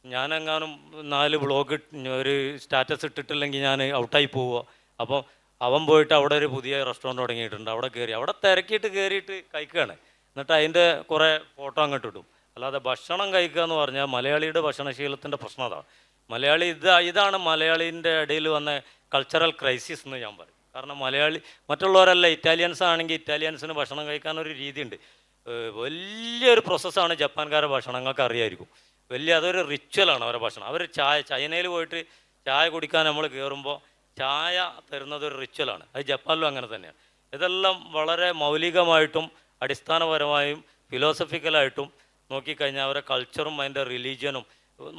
ഞാനെങ്ങാനും 4 വ്ളോഗ് ഒരു സ്റ്റാറ്റസ് ഇട്ടിട്ടില്ലെങ്കിൽ ഞാൻ ഔട്ടായി പോവുക. അപ്പോൾ അവൻ പോയിട്ട് അവിടെ ഒരു പുതിയ റെസ്റ്റോറൻറ്റ് തുടങ്ങിയിട്ടുണ്ട്, അവിടെ കയറി അവിടെ തിരക്കിയിട്ട് കയറിയിട്ട് കഴിക്കുകയാണ്. എന്നിട്ട് അതിൻ്റെ കുറേ ഫോട്ടോ അങ്ങോട്ട് ഇടും. അല്ലാതെ ഭക്ഷണം കഴിക്കുക എന്ന് പറഞ്ഞാൽ മലയാളിയുടെ ഭക്ഷണശീലത്തിൻ്റെ പ്രശ്നം അതാണ്. മലയാളി ഇതാണ് മലയാളീൻ്റെ ഇടയിൽ വന്ന കൾച്ചറൽ ക്രൈസിസ് എന്ന് ഞാൻ പറയും. കാരണം മറ്റുള്ളവരല്ല, ഇറ്റാലിയൻസ് ആണെങ്കിൽ ഇറ്റാലിയൻസിന് ഭക്ഷണം കഴിക്കാനൊരു രീതിയുണ്ട്. വലിയൊരു പ്രോസസ്സാണ് ജപ്പാൻകാരുടെ ഭക്ഷണങ്ങൾക്ക് അറിയായിരിക്കും. അതൊരു റിച്വലാണ് അവരുടെ ഭക്ഷണം. അവർ ചൈനയിൽ പോയിട്ട് ചായ കുടിക്കാൻ നമ്മൾ കയറുമ്പോൾ ചായ തരുന്നത് ഒരു റിച്വലാണ്. അത് ജപ്പാനിലും അങ്ങനെ തന്നെയാണ്. ഇതെല്ലാം വളരെ മൗലികമായിട്ടും അടിസ്ഥാനപരമായും ഫിലോസഫിക്കലായിട്ടും നോക്കിക്കഴിഞ്ഞാൽ അവരുടെ കൾച്ചറും അതിൻ്റെ റിലീജിയനും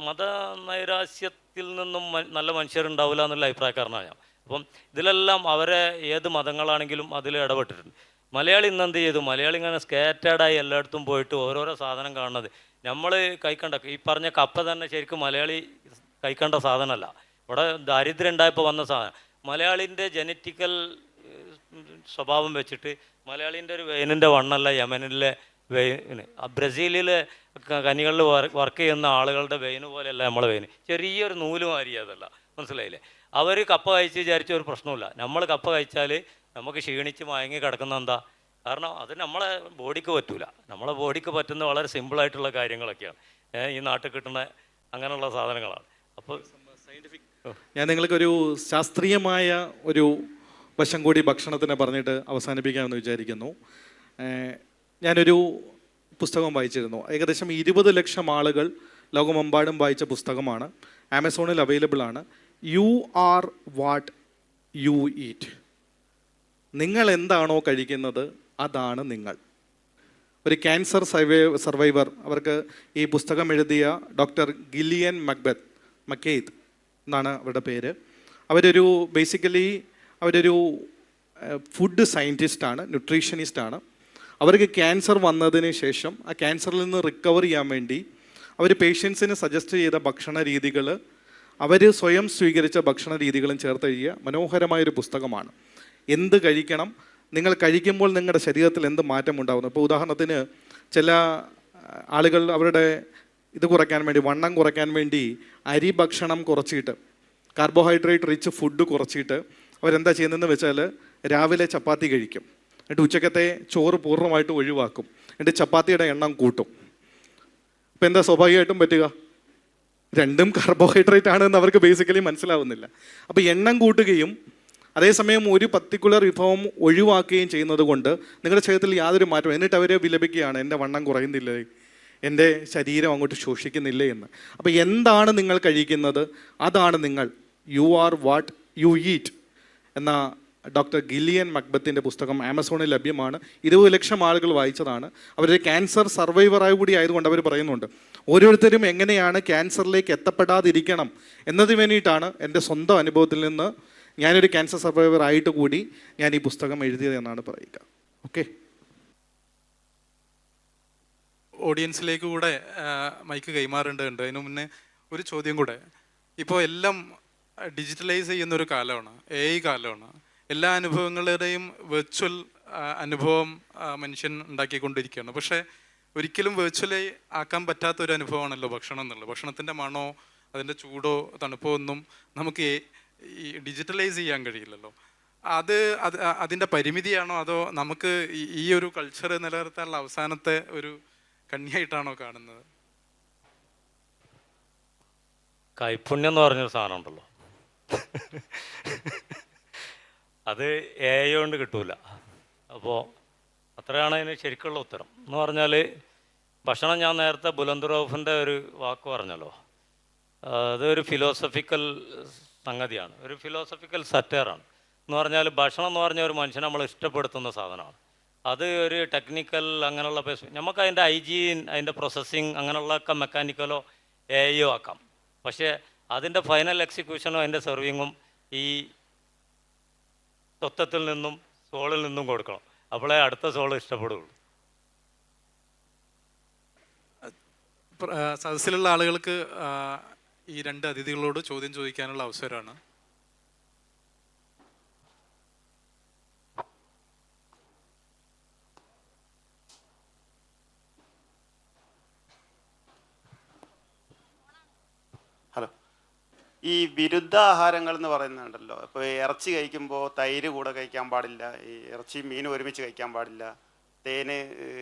മതനൈരാശ്യത്തിൽ നിന്നും നല്ല മനുഷ്യരുണ്ടാവില്ല എന്നുള്ള അഭിപ്രായക്കാരനാണ് ഞാൻ. അപ്പം ഇതിലെല്ലാം അവരെ ഏത് മതങ്ങളാണെങ്കിലും അതിൽ ഇടപെട്ടിട്ടുണ്ട്. മലയാളി ഇന്ന് എന്ത് ചെയ്തു? മലയാളി ഇങ്ങനെ സ്കാറ്റേഡായി എല്ലായിടത്തും പോയിട്ട് ഓരോരോ സാധനം കാണുന്നത്. നമ്മൾ കഴിക്കേണ്ട ഈ പറഞ്ഞ കപ്പ തന്നെ ശരിക്കും മലയാളി കഴിക്കേണ്ട സാധനമല്ല. ഇവിടെ ദാരിദ്ര്യം ഉണ്ടായപ്പോൾ വന്ന സാധനം. മലയാളിൻ്റെ ജനറ്റിക്കൽ സ്വഭാവം വെച്ചിട്ട് മലയാളീൻ്റെ ഒരു വെയിനിൻ്റെ വണ്ണല്ല യമനിലെ വെയിന്. ബ്രസീലിലെ കനികളിൽ വർക്ക് ചെയ്യുന്ന ആളുകളുടെ വെയിന് പോലെയല്ല നമ്മളെ വെയിന്. ചെറിയൊരു നൂല് മാതിരി അതല്ല, മനസ്സിലായില്ലേ? അവർ കപ്പ കഴിച്ച് വിചാരിച്ച ഒരു പ്രശ്നമില്ല. നമ്മൾ കപ്പ കഴിച്ചാൽ നമുക്ക് ക്ഷീണിച്ച് മയങ്ങി കിടക്കുന്ന എന്താ? കാരണം അത് നമ്മളെ ബോഡിക്ക് പറ്റൂല. നമ്മളെ ബോഡിക്ക് പറ്റുന്ന വളരെ സിമ്പിളായിട്ടുള്ള കാര്യങ്ങളൊക്കെയാണ് ഈ നാട്ടിൽ കിട്ടുന്ന അങ്ങനെയുള്ള സാധനങ്ങളാണ്. അപ്പോൾ ഞാൻ നിങ്ങൾക്കൊരു ശാസ്ത്രീയമായ ഒരു വശം കൂടി ഭക്ഷണത്തിനെ പറഞ്ഞിട്ട് അവസാനിപ്പിക്കാമെന്ന് വിചാരിക്കുന്നു. ഞാനൊരു പുസ്തകം വായിച്ചിരുന്നു. ഏകദേശം 20 ലക്ഷം ആളുകൾ ലോകമെമ്പാടും വായിച്ച പുസ്തകമാണ്. ആമസോണിൽ അവൈലബിൾ ആണ്. You are what you eat. നിങ്ങൾ എന്താണോ കഴിക്കുന്നത് അതാണ് നിങ്ങൾ. ഒരു ക്യാൻസർ സർവൈവർ, അവർക്ക് ഈ പുസ്തകം എഴുതിയ ഡോക്ടർ ഗില്ലിയൻ മക്കെയ്ത് എന്നാണ് അവരുടെ പേര്. അവരൊരു അവരൊരു ഫുഡ് സയൻറ്റിസ്റ്റാണ്, ന്യൂട്രീഷനിസ്റ്റാണ്. അവർക്ക് ക്യാൻസർ വന്നതിന് ശേഷം ആ ക്യാൻസറിൽ നിന്ന് റിക്കവർ ചെയ്യാൻ വേണ്ടി അവർ പേഷ്യൻസിന് സജസ്റ്റ് ചെയ്ത ഭക്ഷണ രീതികൾ, അവർ സ്വയം സ്വീകരിച്ച ഭക്ഷണ രീതികളും ചേർത്തെഴുതിയ മനോഹരമായൊരു പുസ്തകമാണ്. എന്ത് കഴിക്കണം, നിങ്ങൾ കഴിക്കുമ്പോൾ നിങ്ങളുടെ ശരീരത്തിൽ എന്ത് മാറ്റം ഉണ്ടാകുന്നു. ഇപ്പോൾ ഉദാഹരണത്തിന് ചില ആളുകൾ അവരുടെ ഇത് കുറയ്ക്കാൻ വേണ്ടി, വണ്ണം കുറയ്ക്കാൻ വേണ്ടി അരി ഭക്ഷണം കുറച്ചിട്ട്, കാർബോഹൈഡ്രേറ്റ് റിച്ച് ഫുഡ് കുറച്ചിട്ട് അവരെന്താ ചെയ്യുന്നതെന്ന് വെച്ചാൽ രാവിലെ ചപ്പാത്തി കഴിക്കും, എന്നിട്ട് ഉച്ചക്കത്തെ ചോറ് പൂർണ്ണമായിട്ട് ഒഴിവാക്കും, എന്നിട്ട് ചപ്പാത്തിയുടെ എണ്ണം കൂട്ടും. ഇപ്പം എന്താ സ്വാഭാവികമായിട്ടും പറ്റുക? രണ്ടും കാർബോഹൈഡ്രേറ്റ് ആണെന്ന് അവർക്ക് ബേസിക്കലി മനസ്സിലാവുന്നില്ല. അപ്പോൾ എണ്ണം കൂട്ടുകയും അതേസമയം ഒരു പർട്ടിക്കുലർ വിഭവം ഒഴിവാക്കുകയും ചെയ്യുന്നത് കൊണ്ട് നിങ്ങളുടെ ശരീരത്തിൽ യാതൊരു മാറ്റവും, എന്നിട്ട് അവർ വിലപിക്കുകയാണ്, എൻ്റെ വണ്ണം കുറയുന്നില്ലേ, എൻ്റെ ശരീരം അങ്ങോട്ട് ശോഷിക്കുന്നില്ലേ എന്ന്. അപ്പോൾ എന്താണ് നിങ്ങൾ കഴിക്കുന്നത് അതാണ് നിങ്ങൾ. You are what you eat എന്ന ഡോക്ടർ ഗില്ലിയൻ മക്ബത്തിൻ്റെ പുസ്തകം ആമസോണിൽ ലഭ്യമാണ്. 20 ലക്ഷം ആളുകൾ വായിച്ചതാണ്. അവരൊരു ക്യാൻസർ സർവൈവറായി കൂടി ആയതുകൊണ്ട് അവർ പറയുന്നുണ്ട് ഓരോരുത്തരും എങ്ങനെയാണ് ക്യാൻസറിലേക്ക് എത്തപ്പെടാതിരിക്കണം എന്നതിന് വേണ്ടിയിട്ടാണ് എൻ്റെ സ്വന്തം അനുഭവത്തിൽ നിന്ന് ഞാനൊരു ക്യാൻസർ സർവൈവർ ആയിട്ട് കൂടി ഞാൻ ഈ പുസ്തകം എഴുതിയതെന്നാണ് പറയുക. ഓക്കെ, ഓഡിയൻസിലേക്ക് കൂടെ മൈക്ക് കൈമാറേണ്ടതുണ്ട്. അതിനു മുന്നേ ഒരു ചോദ്യം കൂടെ. ഇപ്പോൾ എല്ലാം ഡിജിറ്റലൈസ് ചെയ്യുന്നൊരു കാലമാണ്, AI കാലമാണ്. എല്ലാ അനുഭവങ്ങളുടെയും വെർച്വൽ അനുഭവം മനുഷ്യൻ ഉണ്ടാക്കിക്കൊണ്ടിരിക്കുകയാണ്. പക്ഷേ ഒരിക്കലും വെർച്വലി ആക്കാൻ പറ്റാത്തൊരു അനുഭവമാണല്ലോ ഭക്ഷണം എന്നുള്ളത്. ഭക്ഷണത്തിൻ്റെ മണോ അതിൻ്റെ ചൂടോ തണുപ്പോ ഒന്നും നമുക്ക് ഈ ഡിജിറ്റലൈസ് ചെയ്യാൻ കഴിയില്ലല്ലോ. അതിൻ്റെ പരിമിതിയാണോ അതോ നമുക്ക് ഈ ഒരു കൾച്ചർ നിലനിർത്താനുള്ള അവസാനത്തെ ഒരു കണ്ണിയായിട്ടാണോ കാണുന്നത്? കൈപ്പുണ്യം എന്ന് പറഞ്ഞൊരു സാധനം ഉണ്ടല്ലോ, അത് AI കൊണ്ട് കിട്ടൂല. അപ്പോൾ അത്രയാണ് അതിന് ശരിക്കുള്ള ഉത്തരം എന്ന് പറഞ്ഞാൽ. ഭക്ഷണം, ഞാൻ നേരത്തെ ബുലന്ദ് റൌഫിൻ്റെ ഒരു വാക്ക് പറഞ്ഞല്ലോ, അതൊരു ഫിലോസഫിക്കൽ സംഗതിയാണ്, ഒരു ഫിലോസഫിക്കൽ സറ്റയറാണ്. എന്ന് പറഞ്ഞാൽ ഭക്ഷണം എന്ന് പറഞ്ഞാൽ ഒരു മനുഷ്യനെ നമ്മൾ ഇഷ്ടപ്പെടുത്തുന്ന സാധനമാണ്. അത് ഒരു ടെക്നിക്കൽ അങ്ങനെയുള്ള നമുക്ക് അതിൻ്റെ ഹൈജീൻ, അതിൻ്റെ പ്രോസസ്സിങ് അങ്ങനെയുള്ളതൊക്കെ മെക്കാനിക്കലോ AI ആക്കാം. പക്ഷേ അതിൻ്റെ ഫൈനൽ എക്സിക്യൂഷനും അതിൻ്റെ സെർവിങ്ങും ഈ സ്വത്വത്തിൽ നിന്നും സോളിൽ നിന്നും കൊടുക്കണം. അപ്പോഴേ അടുത്ത സോൾ ഇഷ്ടപ്പെടുകയുള്ളൂ. സദസ്സിലുള്ള ആളുകൾക്ക് ഈ രണ്ട് അതിഥികളോട് ചോദ്യം ചോദിക്കാനുള്ള അവസരമാണ്. ഹലോ, ഈ വിരുദ്ധ ആഹാരങ്ങൾ എന്ന് പറയുന്നുണ്ടല്ലോ. ഇപ്പോൾ ഇറച്ചി കഴിക്കുമ്പോൾ തൈര് കൂടെ കഴിക്കാൻ പാടില്ല, ഈ ഇറച്ചി മീനും ഒരുമിച്ച് കഴിക്കാൻ പാടില്ല, തേന്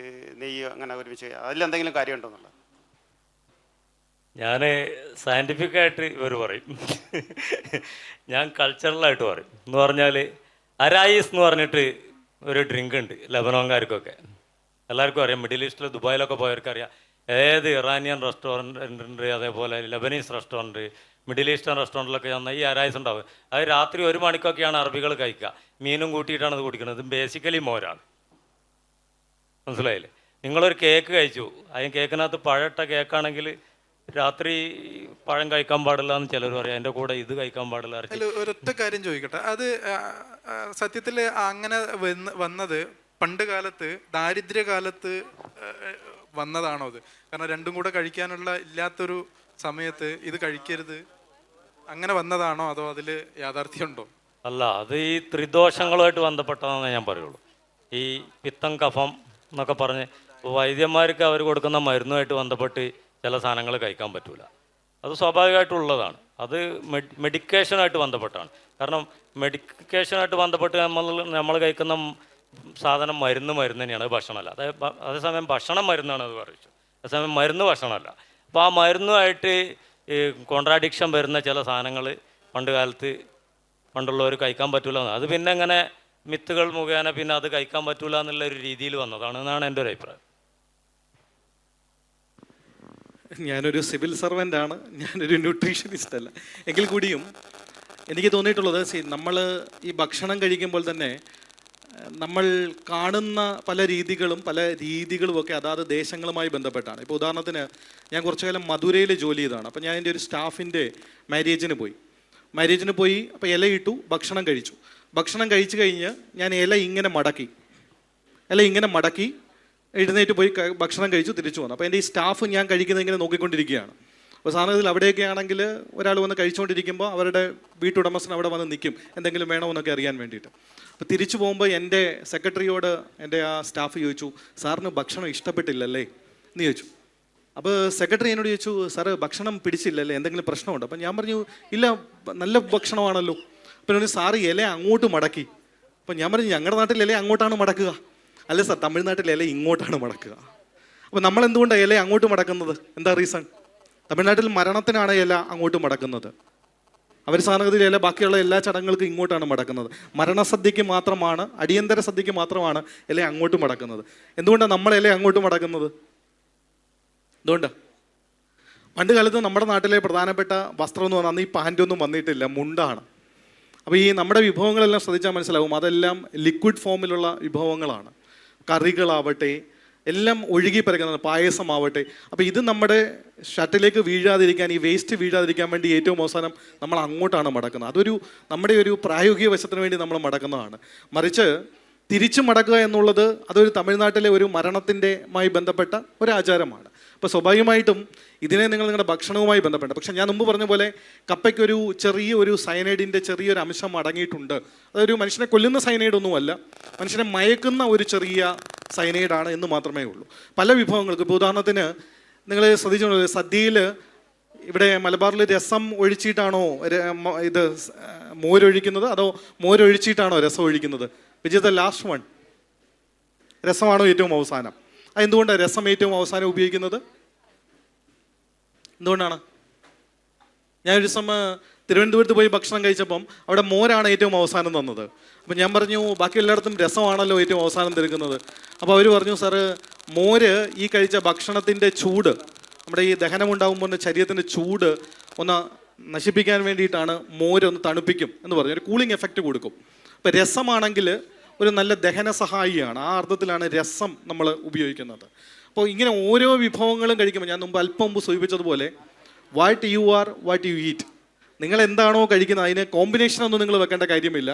നെയ്യ് അങ്ങനെ ഒരുമിച്ച്, അതിലെന്തെങ്കിലും കാര്യമുണ്ടോ എന്നുള്ളത്? ഞാൻ സയൻറ്റിഫിക്കായിട്ട് ഇവർ പറയും, ഞാൻ കൾച്ചറലായിട്ട് പറയും. എന്ന് പറഞ്ഞാൽ അരായിസ് എന്ന് പറഞ്ഞിട്ട് ഒരു ഡ്രിങ്ക് ഉണ്ട് ലബനോൻകാർക്കൊക്കെ, എല്ലാവർക്കും അറിയാം. മിഡിൽ ഈസ്റ്റിൽ ദുബായിലൊക്കെ പോയവർക്ക് അറിയാം. ഏത് ഇറാനിയൻ റെസ്റ്റോറൻറ്റ് ഉണ്ട്, അതേപോലെ ലബനീസ് റെസ്റ്റോറൻറ്റ്, മിഡിൽ ഈസ്റ്റേൺ റെസ്റ്റോറൻറ്റിലൊക്കെ ചെന്നാൽ ഈ അരായിസ് ഉണ്ടാവും. അത് രാത്രി 1 മണിക്കൊക്കെയാണ് അറബികൾ കഴിക്കുക. മീനും കൂട്ടിയിട്ടാണ് ഇത് കുടിക്കുന്നത്. ഇത് ബേസിക്കലി മോരാണ്. മനസ്സിലായില്ലേ? നിങ്ങളൊരു കേക്ക് കഴിച്ചു, അതിന് കേക്കിനകത്ത് പഴട്ട കേക്കാണെങ്കിൽ രാത്രി പഴം കഴിക്കാൻ പാടില്ല എന്ന് ചിലർ പറയും. അതിൻ്റെ കൂടെ ഇത് കഴിക്കാൻ പാടില്ല. ഒരൊറ്റ കാര്യം ചോദിക്കട്ടെ, അത് സത്യത്തിൽ അങ്ങനെ വന്നത് പണ്ട് കാലത്ത് ദാരിദ്ര്യകാലത്ത് വന്നതാണോ അത്? കാരണം രണ്ടും കൂടെ കഴിക്കാനുള്ള ഇല്ലാത്തൊരു സമയത്ത് ഇത് കഴിക്കരുത് അങ്ങനെ വന്നതാണോ അതോ അതിൽ യാഥാർത്ഥ്യമുണ്ടോ? അല്ല, അത് ഈ ത്രിദോഷങ്ങളുമായിട്ട് ബന്ധപ്പെട്ടതാണെന്ന് ഞാൻ പറയുള്ളൂ. ഈ പിത്തം കഫം എന്നൊക്കെ പറഞ്ഞ് വൈദ്യന്മാർക്ക് അവർ കൊടുക്കുന്ന മരുന്നുമായിട്ട് ബന്ധപ്പെട്ട് ചില സാധനങ്ങൾ കഴിക്കാൻ പറ്റൂല. അത് സ്വാഭാവികമായിട്ടുള്ളതാണ്. അത് മെഡിക്കേഷനായിട്ട് ബന്ധപ്പെട്ടാണ്. കാരണം മെഡിക്കേഷനായിട്ട് ബന്ധപ്പെട്ട് നമ്മൾ കഴിക്കുന്ന സാധനം മരുന്ന് തന്നെയാണ്, അത് ഭക്ഷണമല്ല. അതേസമയം ഭക്ഷണം മരുന്നാണ് അത് പറയുന്നത്, അതേസമയം മരുന്ന് ഭക്ഷണമല്ല. അപ്പോൾ ആ മരുന്നുമായിട്ട് കോൺട്രാഡിക്ഷൻ വരുന്ന ചില സാധനങ്ങൾ പണ്ടുള്ളവർ കഴിക്കാൻ പറ്റൂല. അത് പിന്നെ ഇങ്ങനെ മിത്തുകൾ മുഖേന പിന്നെ അത് കഴിക്കാൻ പറ്റൂല എന്നുള്ള ഒരു രീതിയിൽ വന്നതാണ് എന്നാണ് എൻ്റെ ഒരു അഭിപ്രായം. ഞാനൊരു സിവിൽ സർവൻ്റ് ആണ്, ഞാനൊരു ന്യൂട്രീഷനിസ്റ്റ് അല്ല. എങ്കിൽ കൂടിയും എനിക്ക് തോന്നിയിട്ടുള്ളത്, നമ്മൾ ഈ ഭക്ഷണം കഴിക്കുമ്പോൾ തന്നെ നമ്മൾ കാണുന്ന പല രീതികളുമൊക്കെ അതാത് ദേശങ്ങളുമായി ബന്ധപ്പെട്ടാണ്. ഇപ്പോൾ ഉദാഹരണത്തിന് ഞാൻ കുറച്ചു കാലം മധുരയിൽ ജോലി ചെയ്തതാണ്. അപ്പോൾ ഞാൻ എൻ്റെ ഒരു സ്റ്റാഫിൻ്റെ മാരേജിന് പോയി. അപ്പോൾ ഇലയിട്ടു, ഭക്ഷണം കഴിച്ചു കഴിഞ്ഞ് ഞാൻ ഇല ഇങ്ങനെ മടക്കി എഴുന്നേറ്റ് പോയി ഭക്ഷണം കഴിച്ചു തിരിച്ചു വന്നു. അപ്പോൾ എൻ്റെ ഈ സ്റ്റാഫ് ഞാൻ കഴിക്കുന്നത് ഇങ്ങനെ നോക്കിക്കൊണ്ടിരിക്കുകയാണ്. അപ്പോൾ സാധാരണത്തിൽ അവിടെയൊക്കെ ആണെങ്കിൽ ഒരാൾ വന്ന് കഴിച്ചുകൊണ്ടിരിക്കുമ്പോൾ അവരുടെ വീട്ടുടമസ്ഥൻ അവിടെ വന്ന് നിൽക്കും, എന്തെങ്കിലും വേണമെന്നൊക്കെ അറിയാൻ വേണ്ടിയിട്ട്. അപ്പോൾ തിരിച്ചു പോകുമ്പോൾ എൻ്റെ സെക്രട്ടറിയോട് എൻ്റെ ആ സ്റ്റാഫ് ചോദിച്ചു, സാറിന് ഭക്ഷണം ഇഷ്ടപ്പെട്ടില്ലല്ലേ എന്ന് ചോദിച്ചു. അപ്പോൾ സെക്രട്ടറി എന്നോട് ചോദിച്ചു, സാറ് ഭക്ഷണം പിടിച്ചില്ലല്ലേ, എന്തെങ്കിലും പ്രശ്നമുണ്ട്? അപ്പം ഞാൻ പറഞ്ഞു, ഇല്ല, നല്ല ഭക്ഷണമാണല്ലോ. അപ്പം എന്നോട് സാറ് ഇല അങ്ങോട്ട് മടക്കി. അപ്പം ഞാൻ പറഞ്ഞു, ഞങ്ങളുടെ നാട്ടിൽ ഇല അങ്ങോട്ടാണ് മടക്കുക. അല്ല സാർ, തമിഴ്നാട്ടിൽ ഇല ഇങ്ങോട്ടാണ് മടക്കുക. അപ്പോൾ നമ്മൾ എന്തുകൊണ്ടാണ് ഇല അങ്ങോട്ട് മടക്കുന്നത്? എന്താ റീസൺ? തമിഴ്നാട്ടിൽ മരണത്തിനാണ് ഇല അങ്ങോട്ട് മടക്കുന്നത്. അവർ സാധാരണഗതിയിൽ ഇല ബാക്കിയുള്ള എല്ലാ ചടങ്ങുകൾക്കും ഇങ്ങോട്ടാണ് മടക്കുന്നത്. മരണസദ്യക്ക് മാത്രമാണ്, അടിയന്തര സദ്യക്ക് മാത്രമാണ് ഇല അങ്ങോട്ട് മടക്കുന്നത്. എന്തുകൊണ്ടാണ് നമ്മൾ ഇല അങ്ങോട്ട് മടക്കുന്നത്? എന്തുകൊണ്ടാണ്? പണ്ട് കാലത്ത് നമ്മുടെ നാട്ടിലെ പ്രധാനപ്പെട്ട വസ്ത്രം എന്ന് പറഞ്ഞാൽ അന്ന് ഈ പാൻറ്റൊന്നും വന്നിട്ടില്ല, മുണ്ടാണ്. അപ്പോൾ ഈ നമ്മുടെ വിഭവങ്ങളെല്ലാം ശ്രദ്ധിച്ചാൽ മനസ്സിലാവും, അതെല്ലാം ലിക്വിഡ് ഫോമിലുള്ള വിഭവങ്ങളാണ്. കറികളാവട്ടെ എല്ലാം ഒഴുകി പരക്കുന്നത്, പായസമാവട്ടെ. അപ്പോൾ ഇത് നമ്മുടെ ഷട്ടിലേക്ക് വീഴാതിരിക്കാൻ, ഈ വേസ്റ്റ് വീഴാതിരിക്കാൻ വേണ്ടി ഏറ്റവും അവസാനം നമ്മൾ അങ്ങോട്ടാണ് മടക്കുന്നത്. അതൊരു നമ്മുടെ ഒരു പ്രായോഗിക വശത്തിന് വേണ്ടി നമ്മൾ മടക്കുന്നതാണ്. മറിച്ച് തിരിച്ചു മടക്കുക എന്നുള്ളത് അതൊരു തമിഴ്നാട്ടിലെ ഒരു മരണത്തിൻ്റെമായി ബന്ധപ്പെട്ട ഒരു ആചാരമാണ്. അപ്പോൾ സ്വാഭാവികമായിട്ടും ഇതിനെ നിങ്ങളുടെ ഭക്ഷണവുമായി ബന്ധപ്പെട്ട, പക്ഷെ ഞാൻ മുമ്പ് പറഞ്ഞ പോലെ കപ്പയ്ക്കൊരു ചെറിയൊരു സയനൈഡിൻ്റെ ചെറിയൊരു അംശം അടങ്ങിയിട്ടുണ്ട്. അതൊരു മനുഷ്യനെ കൊല്ലുന്ന സയനൈഡൊന്നുമല്ല, മനുഷ്യനെ മയക്കുന്ന ഒരു ചെറിയ സയനൈഡാണ് എന്ന് മാത്രമേ ഉള്ളൂ. പല വിഭവങ്ങൾക്ക്, ഇപ്പോൾ ഉദാഹരണത്തിന് നിങ്ങൾ ശ്രദ്ധിച്ചു, സദ്യയിൽ ഇവിടെ മലബാറിൽ രസം ഒഴിച്ചിട്ടാണോ ഇത് മോരൊഴിക്കുന്നത്, അതോ മോരൊഴിച്ചിട്ടാണോ രസം ഒഴിക്കുന്നത്? Which is the last one? രസമാണോ ഏറ്റവും അവസാനം? അതെന്തുകൊണ്ടാണ് രസം ഏറ്റവും അവസാനം ഉപയോഗിക്കുന്നത്? എന്തുകൊണ്ടാണ്? ഞാനൊരു ദിവസം തിരുവനന്തപുരത്ത് പോയി ഭക്ഷണം കഴിച്ചപ്പം അവിടെ മോരാണ് ഏറ്റവും അവസാനം തന്നത്. അപ്പം ഞാൻ പറഞ്ഞു, ബാക്കി എല്ലായിടത്തും രസമാണല്ലോ ഏറ്റവും അവസാനം തീർക്കുന്നത്. അപ്പോൾ അവർ പറഞ്ഞു, സാറ്, മോര് ഈ കഴിച്ച ഭക്ഷണത്തിൻ്റെ ചൂട്, നമ്മുടെ ഈ ദഹനമുണ്ടാകുമ്പോൾ ശരീരത്തിൻ്റെ ചൂട് ഒന്ന് നശിപ്പിക്കാൻ വേണ്ടിയിട്ടാണ് മോരൊന്ന് തണുപ്പിക്കും എന്ന് പറഞ്ഞു, ഒരു കൂളിംഗ് എഫക്റ്റ് കൊടുക്കും. അപ്പോൾ രസമാണെങ്കിൽ ഒരു നല്ല ദഹന സഹായിയാണ്, ആ അർത്ഥത്തിലാണ് രസം നമ്മൾ ഉപയോഗിക്കുന്നത്. അപ്പോൾ ഇങ്ങനെ ഓരോ വിഭവങ്ങളും കഴിക്കുമ്പോൾ ഞാൻ അല്പം മുമ്പ് സൂചിപ്പിച്ചതുപോലെ what you are what you eat, നിങ്ങൾ എന്താണോ കഴിക്കുന്നത് അതിന് കോമ്പിനേഷനൊന്നും നിങ്ങൾ വെക്കേണ്ട കാര്യമില്ല.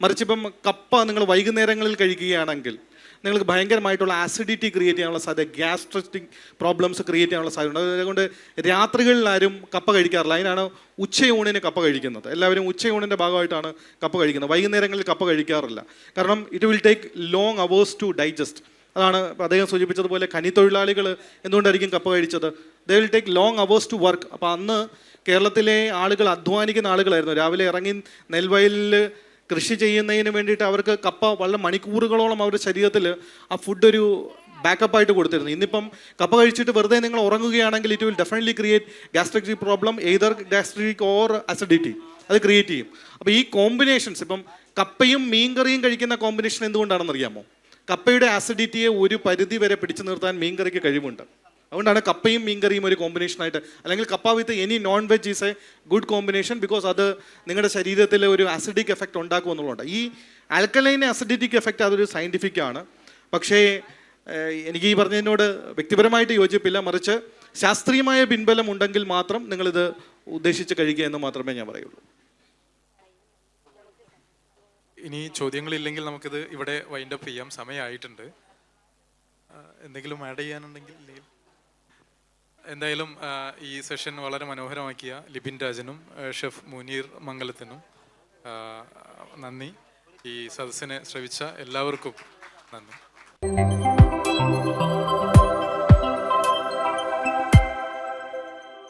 മറിച്ച് ഇപ്പം കപ്പ നിങ്ങൾ വൈകുന്നേരങ്ങളിൽ കഴിക്കുകയാണെങ്കിൽ നിങ്ങൾക്ക് ഭയങ്കരമായിട്ടുള്ള ആസിഡിറ്റി ക്രിയേറ്റ് ചെയ്യാനുള്ള സാധ്യത, ഗ്യാസ്ട്രിക് പ്രോബ്ലംസ് ക്രിയേറ്റ് ചെയ്യാനുള്ള സാധ്യതയുണ്ട്. അതുകൊണ്ട് രാത്രികളിൽ ആരും കപ്പ കഴിക്കാറില്ല. അതിനാണ് ഉച്ചയൂണിന് കപ്പ കഴിക്കുന്നത്. എല്ലാവരും ഉച്ചയൂണിൻ്റെ ഭാഗമായിട്ടാണ് കപ്പ കഴിക്കുന്നത്. വൈകുന്നേരങ്ങളിൽ കപ്പ കഴിക്കാറില്ല. കാരണം it will take long hours to digest. അതാണ് അദ്ദേഹം സൂചിപ്പിച്ചതുപോലെ ഖനിത്തൊഴിലാളികൾ എന്തുകൊണ്ടായിരിക്കും കപ്പ കഴിച്ചത്? They will take long hours to work. അപ്പോൾ അന്ന് കേരളത്തിലെ ആളുകൾ അധ്വാനിക്കുന്ന ആളുകളായിരുന്നു. രാവിലെ ഇറങ്ങി നെൽവയലിൽ കൃഷി ചെയ്യുന്നതിന് വേണ്ടിയിട്ട് അവർക്ക് കപ്പ വളരെ മണിക്കൂറുകളോളം അവരുടെ ശരീരത്തിൽ ആ ഫുഡ് ഒരു ബാക്കപ്പായിട്ട് കൊടുത്തിരുന്നു. ഇന്നിപ്പം കപ്പ കഴിച്ചിട്ട് വെറുതെ നിങ്ങൾ ഉറങ്ങുകയാണെങ്കിൽ it will definitely create gastric problem, either gastric or acidity, അത് ക്രിയേറ്റ് ചെയ്യും. അപ്പോൾ ഈ കോമ്പിനേഷൻസ്, ഇപ്പം കപ്പയും മീൻകറിയും കഴിക്കുന്ന കോമ്പിനേഷൻ എന്തുകൊണ്ടാണെന്ന് അറിയാമോ? കപ്പയുടെ ആസിഡിറ്റിയെ ഒരു പരിധി വരെ പിടിച്ചു നിർത്താൻ മീൻകറിക്ക് കഴിവുണ്ട്. അതുകൊണ്ടാണ് കപ്പയും മീൻകറിയും ഒരു കോമ്പിനേഷനായിട്ട്, അല്ലെങ്കിൽ കപ്പ with any non veg is A good combination, because അത് നിങ്ങളുടെ ശരീരത്തിൽ ഒരു ആസിഡിക് എഫക്റ്റ് ഉണ്ടാക്കും എന്നുള്ളതുകൊണ്ട്. ഈ ആൽക്കലൈൻ ആസിഡിറ്റിക് എഫക്റ്റ് അതൊരു സയൻറ്റിഫിക് ആണ്. പക്ഷേ എനിക്ക് ഈ പറഞ്ഞതിനോട് വ്യക്തിപരമായിട്ട് യോജിപ്പില്ല. മറിച്ച് ശാസ്ത്രീയമായ പിൻബലം ഉണ്ടെങ്കിൽ മാത്രം നിങ്ങളിത് ഉദ്ദേശിച്ച് കഴിക്കുക എന്ന് മാത്രമേ ഞാൻ പറയുള്ളൂ. ഇനി ചോദ്യങ്ങളില്ലെങ്കിൽ നമുക്കിത് ഇവിടെ വൈൻഡ് അപ്പ് ചെയ്യാം, സമയമായിട്ടുണ്ട്. എന്തെങ്കിലും ആഡ് ചെയ്യാനുണ്ടെങ്കിൽ? എന്തായാലും ഈ സെഷൻ വളരെ മനോഹരമാക്കിയ ലിബിൻ രാജനും ഷെഫ് മുനീർ മംഗലത്തിനും നന്ദി. ഈ സദസ്സിനെ ശ്രവിച്ച എല്ലാവർക്കും നന്ദി.